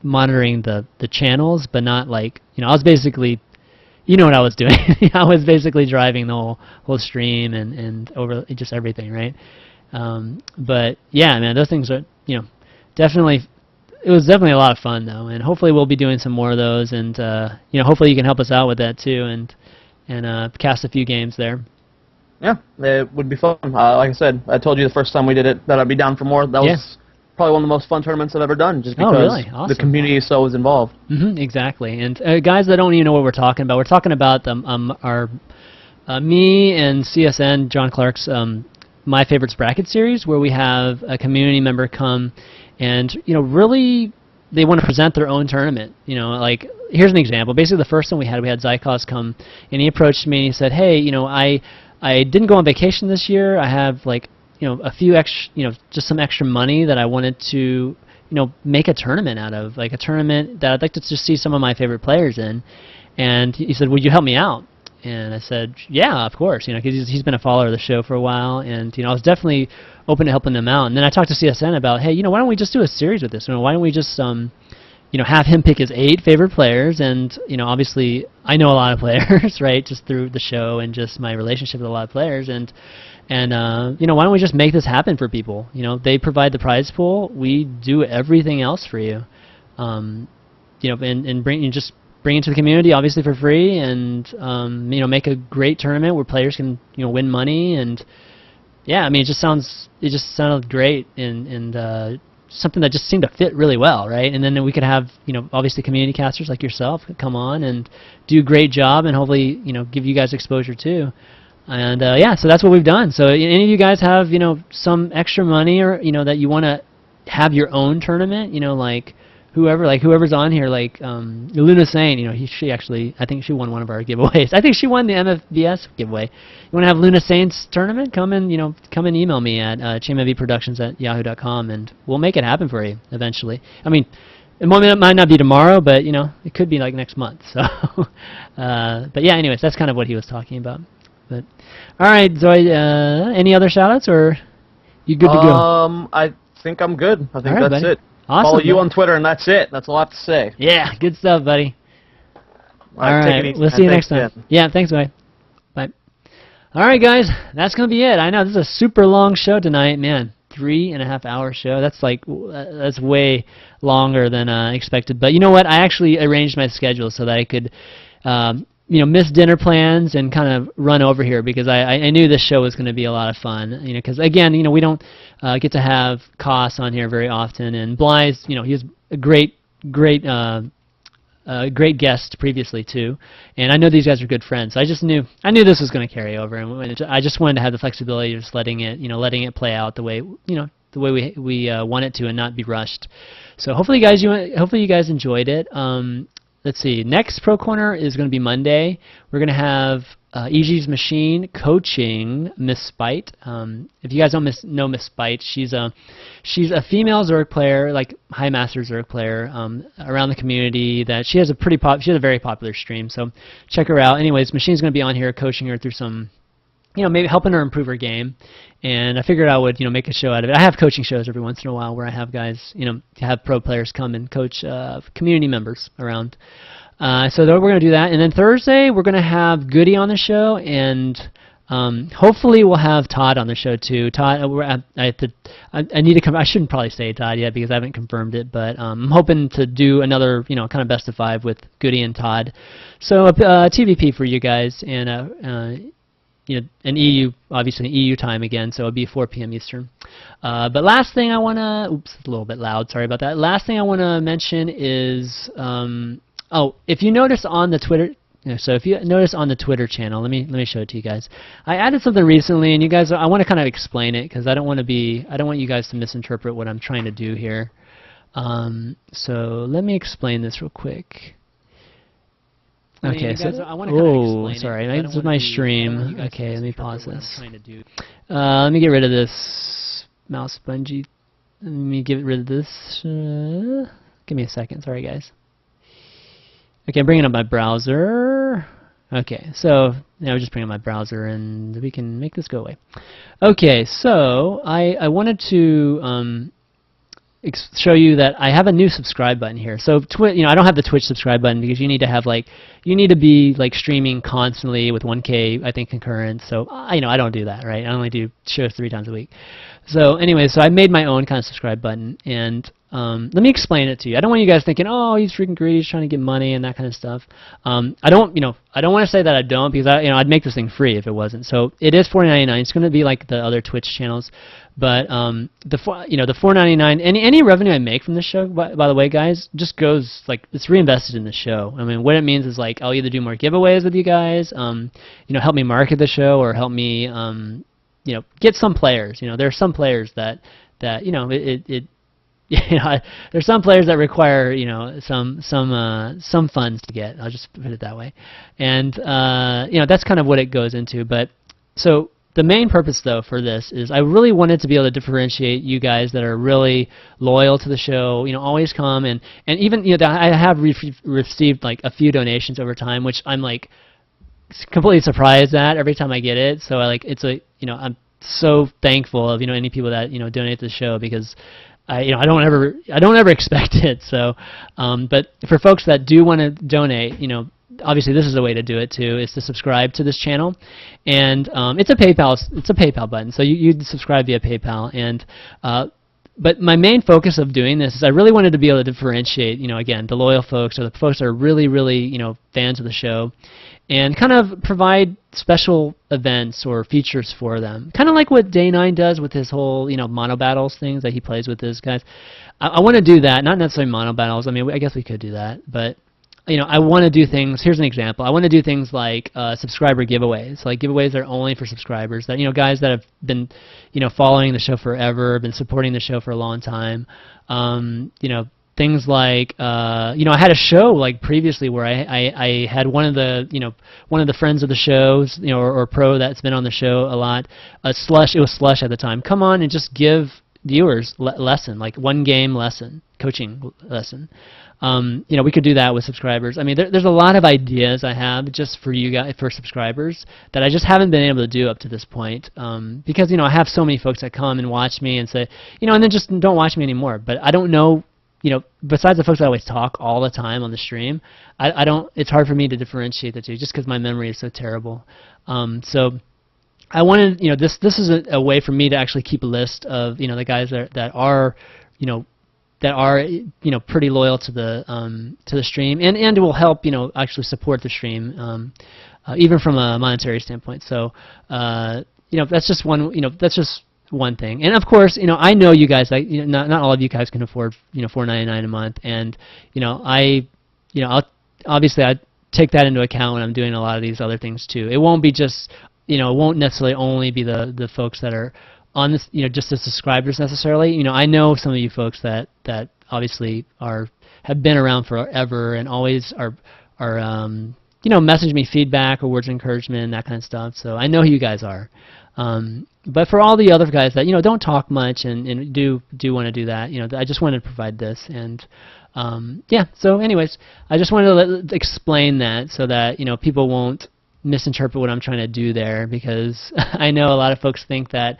monitoring the channels, but not like I was basically, what I was doing. I was basically driving the whole stream and over just everything, right? But yeah, man, those things are definitely. It was definitely a lot of fun though, and hopefully we'll be doing some more of those, and hopefully you can help us out with that too, and cast a few games there. Yeah, it would be fun. Like I said, I told you the first time we did it that I'd be down for more. That was probably one of the most fun tournaments I've ever done, just because the community is so involved. Exactly. And guys that don't even know what we're talking about our me and CSN, John Clark's My Favorites Bracket series, where we have a community member come and really they want to present their own tournament. Like here's an example. Basically, the first one we had Zykos come and he approached me and he said, "Hey, I didn't go on vacation this year. I have like, a few extra, just some extra money that I wanted to, make a tournament out of, like a tournament that I'd like to just see some of my favorite players in." And he said, "Would you help me out?" And I said, "Yeah, of course," because he's been a follower of the show for a while, and I was definitely open to helping them out. And then I talked to CSN about, hey, why don't we just do a series with this? Why don't we just have him pick his 8 favorite players, and obviously I know a lot of players, right, just through the show and just my relationship with a lot of players, and why don't we just make this happen for people? They provide the prize pool, we do everything else for you, and bring it to the community, obviously for free, and make a great tournament where players can win money, and yeah, I mean it just sounded great, and something that just seemed to fit really well, right? And then we could have, obviously community casters like yourself come on and do a great job, and hopefully, give you guys exposure too. And yeah, so that's what we've done. So any of you guys have, some extra money, or that you want to have your own tournament, like whoever's on here, like Luna Sane, she actually, I think she won one of our giveaways. I think she won the MFBS giveaway. You want to have Luna Sane's tournament? Come and email me at ChanmanV productions@yahoo.com, and we'll make it happen for you eventually. I mean, it might not be tomorrow, but it could be like next month. So, but yeah, anyways, that's kind of what he was talking about. But all right, Zoe, any other shout-outs, or you good to go? I think I'm good. I think right, that's buddy. it. Awesome, Follow you on Twitter, and that's it. That's all I have to say. Yeah, good stuff, buddy. All right, right, we'll see you next time. Again. Yeah, thanks, bye. Bye. All right, guys, that's going to be it. I know this is a super long show tonight. Man, 3.5-hour show. That's like that's way longer than expected. But you know what? I actually arranged my schedule so that I could, miss dinner plans and kind of run over here because I knew this show was going to be a lot of fun. Because again, we don't get to have Kos on here very often, and Bly's, he was a great guest previously too, and I know these guys are good friends. So I knew this was going to carry over, and I just wanted to have the flexibility of just letting it play out the way we want it to, and not be rushed. So hopefully you guys enjoyed it. Let's see. Next Pro Corner is going to be Monday. We're going to have EG's Machine coaching Miss Spite. If you guys don't know Miss Spite, she's a female Zerg player, like High Master Zerg player, around the community. That she has a very popular stream. So check her out. Anyways, Machine's going to be on here coaching her through some, maybe helping her improve her game. And I figured I would, make a show out of it. I have coaching shows every once in a while where I have guys, have pro players come and coach community members around. So we're going to do that. And then Thursday, we're going to have Goody on the show, and hopefully we'll have Todd on the show too. Todd, I need to come. I shouldn't probably say Todd yet because I haven't confirmed it, but I'm hoping to do another, kind of best of 5 with Goody and Todd. So TVP for you guys, and an EU, obviously EU time again, so it'll be 4 p.m. Eastern. But last thing I want to, oops, it's a little bit loud, sorry about that. Last thing I want to mention is, if you notice on the Twitter, so if you notice on the Twitter channel, let me show it to you guys. I added something recently, and you guys, I want to kind of explain it because I don't want you guys to misinterpret what I'm trying to do here. So let me explain this real quick. Okay, so I want to kind of explain sorry, this is my stream. Okay, let me pause this. Let me get rid of this mouse bungee. Let me get rid of this. Give me a second. Sorry, guys. Okay, I'm bringing up my browser. Okay, so now we're just bringing up my browser, and we can make this go away. Okay, so I wanted to show you that I have a new subscribe button here. So I don't have the Twitch subscribe button because you need to be like streaming constantly with 1K I think concurrent. So I don't do that, right? I only do shows 3 times a week. So anyway, so I made my own kind of subscribe button, and let me explain it to you. I don't want you guys thinking, oh, he's freaking greedy, he's trying to get money and that kind of stuff. I don't want to say that I don't, because I'd make this thing free if it wasn't. So it is $4.99. It's going to be like the other Twitch channels, but the $4.99, any revenue I make from the show, by the way, guys, just goes like it's reinvested in the show. I mean, what it means is like I'll either do more giveaways with you guys, help me market the show, or help me get some players. There are some players that there's some players that require some funds to get. I'll just put it that way, and that's kind of what it goes into. But so the main purpose though for this is I really wanted to be able to differentiate you guys that are really loyal to the show. Always come and even I have received like a few donations over time, which I'm like completely surprised at every time I get it. So I'm so thankful of any people that donate to the show, because I don't ever expect it. So, but for folks that do want to donate, obviously this is a way to do it too, is to subscribe to this channel, and it's a PayPal button. So you subscribe via PayPal, and but my main focus of doing this is I really wanted to be able to differentiate, again, the loyal folks, or the folks that are really, really, fans of the show, and kind of provide special events or features for them. Kind of like what Day9 does with his whole, mono battles things that he plays with his guys. I want to do that, not necessarily mono battles. I mean, I guess we could do that, but I want to do things. Here's an example. I want to do things like subscriber giveaways. Like giveaways that are only for subscribers. That guys that have been, following the show forever, been supporting the show for a long time. Things like I had a show like previously where I had one of the friends of the shows, or pro that's been on the show a lot. Slush. It was Slush at the time. Come on and just give viewers lesson, like 1 game lesson, coaching lesson. We could do that with subscribers. I mean, there's a lot of ideas I have just for you guys, for subscribers, that I just haven't been able to do up to this point, because I have so many folks that come and watch me and say, and then just don't watch me anymore. But I don't know, besides the folks that always talk all the time on the stream, I don't. It's hard for me to differentiate the two, just because my memory is so terrible. So I wanted, this is a way for me to actually keep a list of, the guys that are, pretty loyal to the stream, and it will help, actually support the stream, even from a monetary standpoint. So, that's just one thing. And of course, I know you guys, like, not all of you guys can afford, $4.99 a month, and I'll obviously I take that into account when I'm doing a lot of these other things too. It won't be just, it won't necessarily only be the folks that are on this, just the subscribers necessarily. I know some of you folks that obviously have been around forever and always are message me feedback or words of encouragement and that kind of stuff. So I know who you guys are. But for all the other guys that don't talk much and do want to do that, I just wanted to provide this. And yeah. So anyways, I just wanted to explain that so that people won't misinterpret what I'm trying to do there, because I know a lot of folks think that,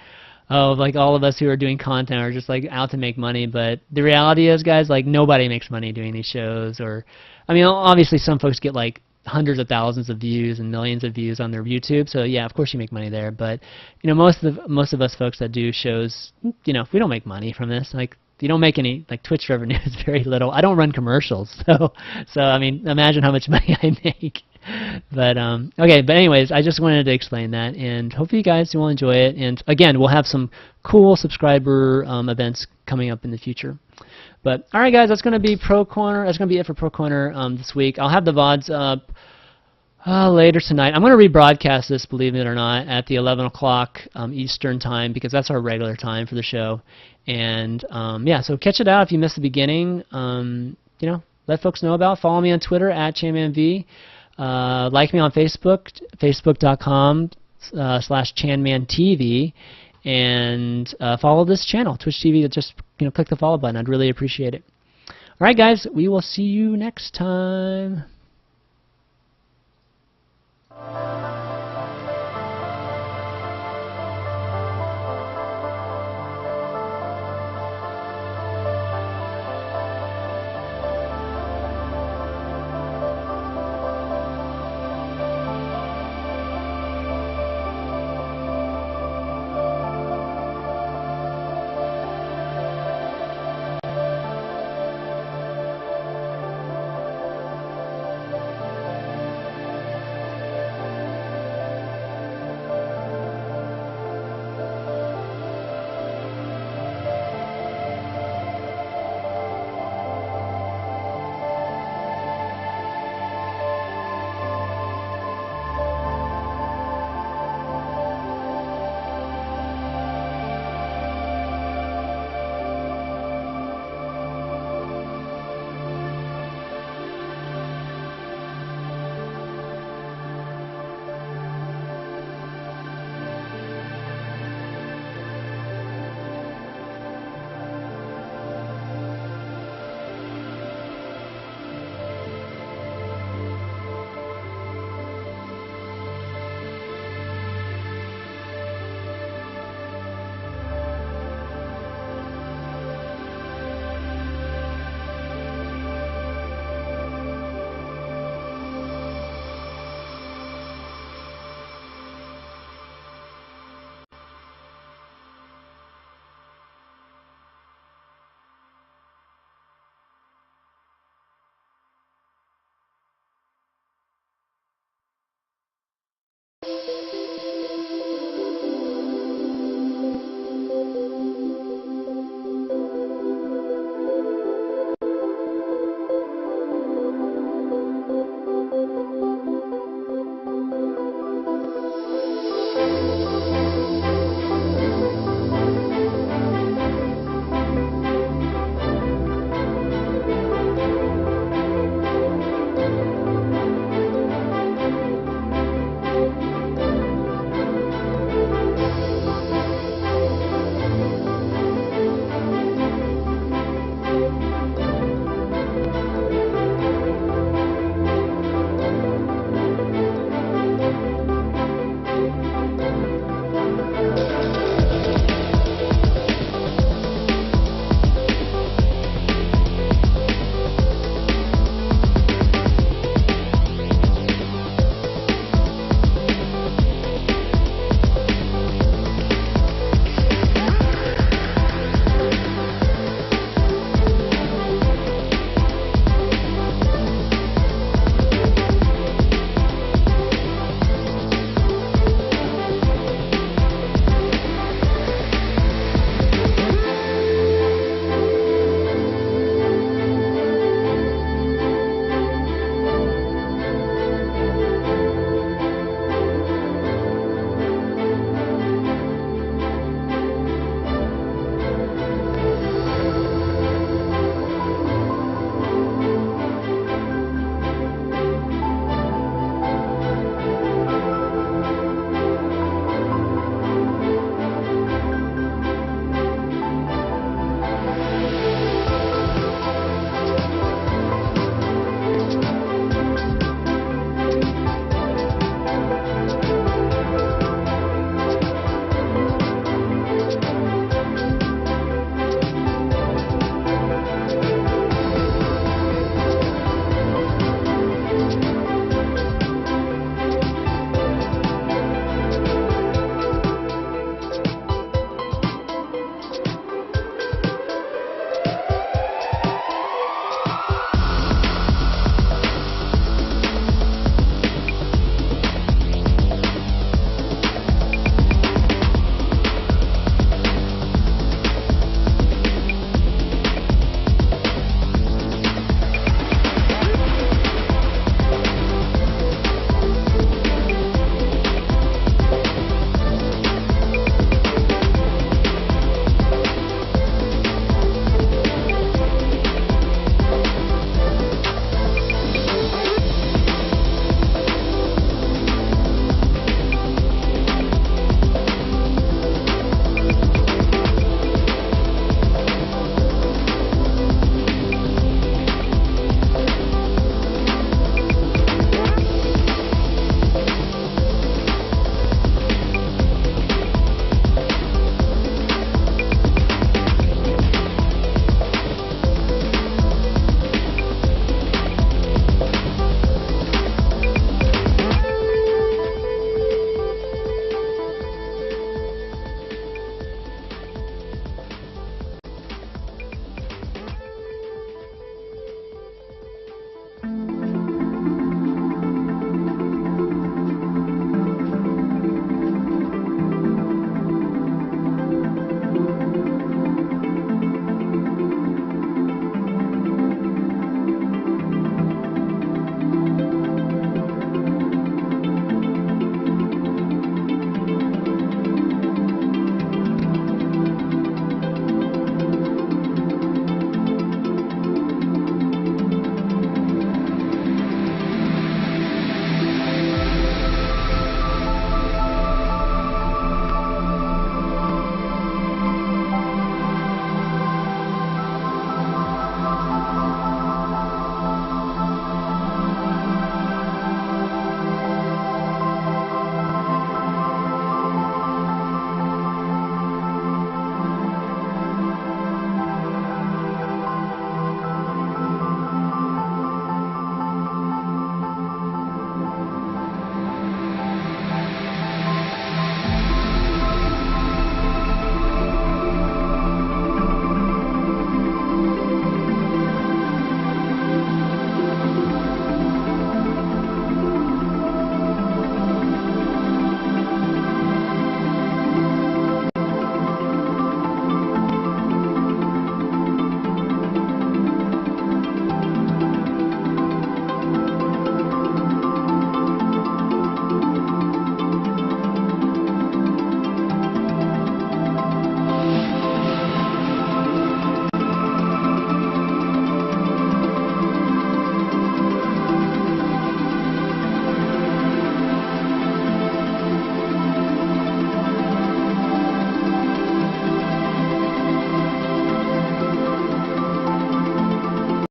oh, like all of us who are doing content are just like out to make money, but the reality is, guys, like nobody makes money doing these shows. Or, I mean, obviously some folks get like hundreds of thousands of views and millions of views on their YouTube, so yeah, of course you make money there. But most of us folks that do shows, we don't make money from this. Like, you don't make any, like, Twitch revenue is very little. I don't run commercials, so I mean, imagine how much money I make. But okay, but anyways, I just wanted to explain that, and hopefully you guys will enjoy it. And again, we'll have some cool subscriber events coming up in the future. But all right, guys, that's going to be Pro Corner. That's going to be it for Pro Corner this week. I'll have the VODs up later tonight. I'm going to rebroadcast this, believe it or not, at the 11 o'clock Eastern time, because that's our regular time for the show. And yeah, so catch it out if you missed the beginning. Let folks know about. Follow me on Twitter at ChanmanV. Like me on Facebook, facebook.com/ChanmanTV, and follow this channel, Twitch TV. Just click the follow button. I'd really appreciate it. All right, guys, we will see you next time.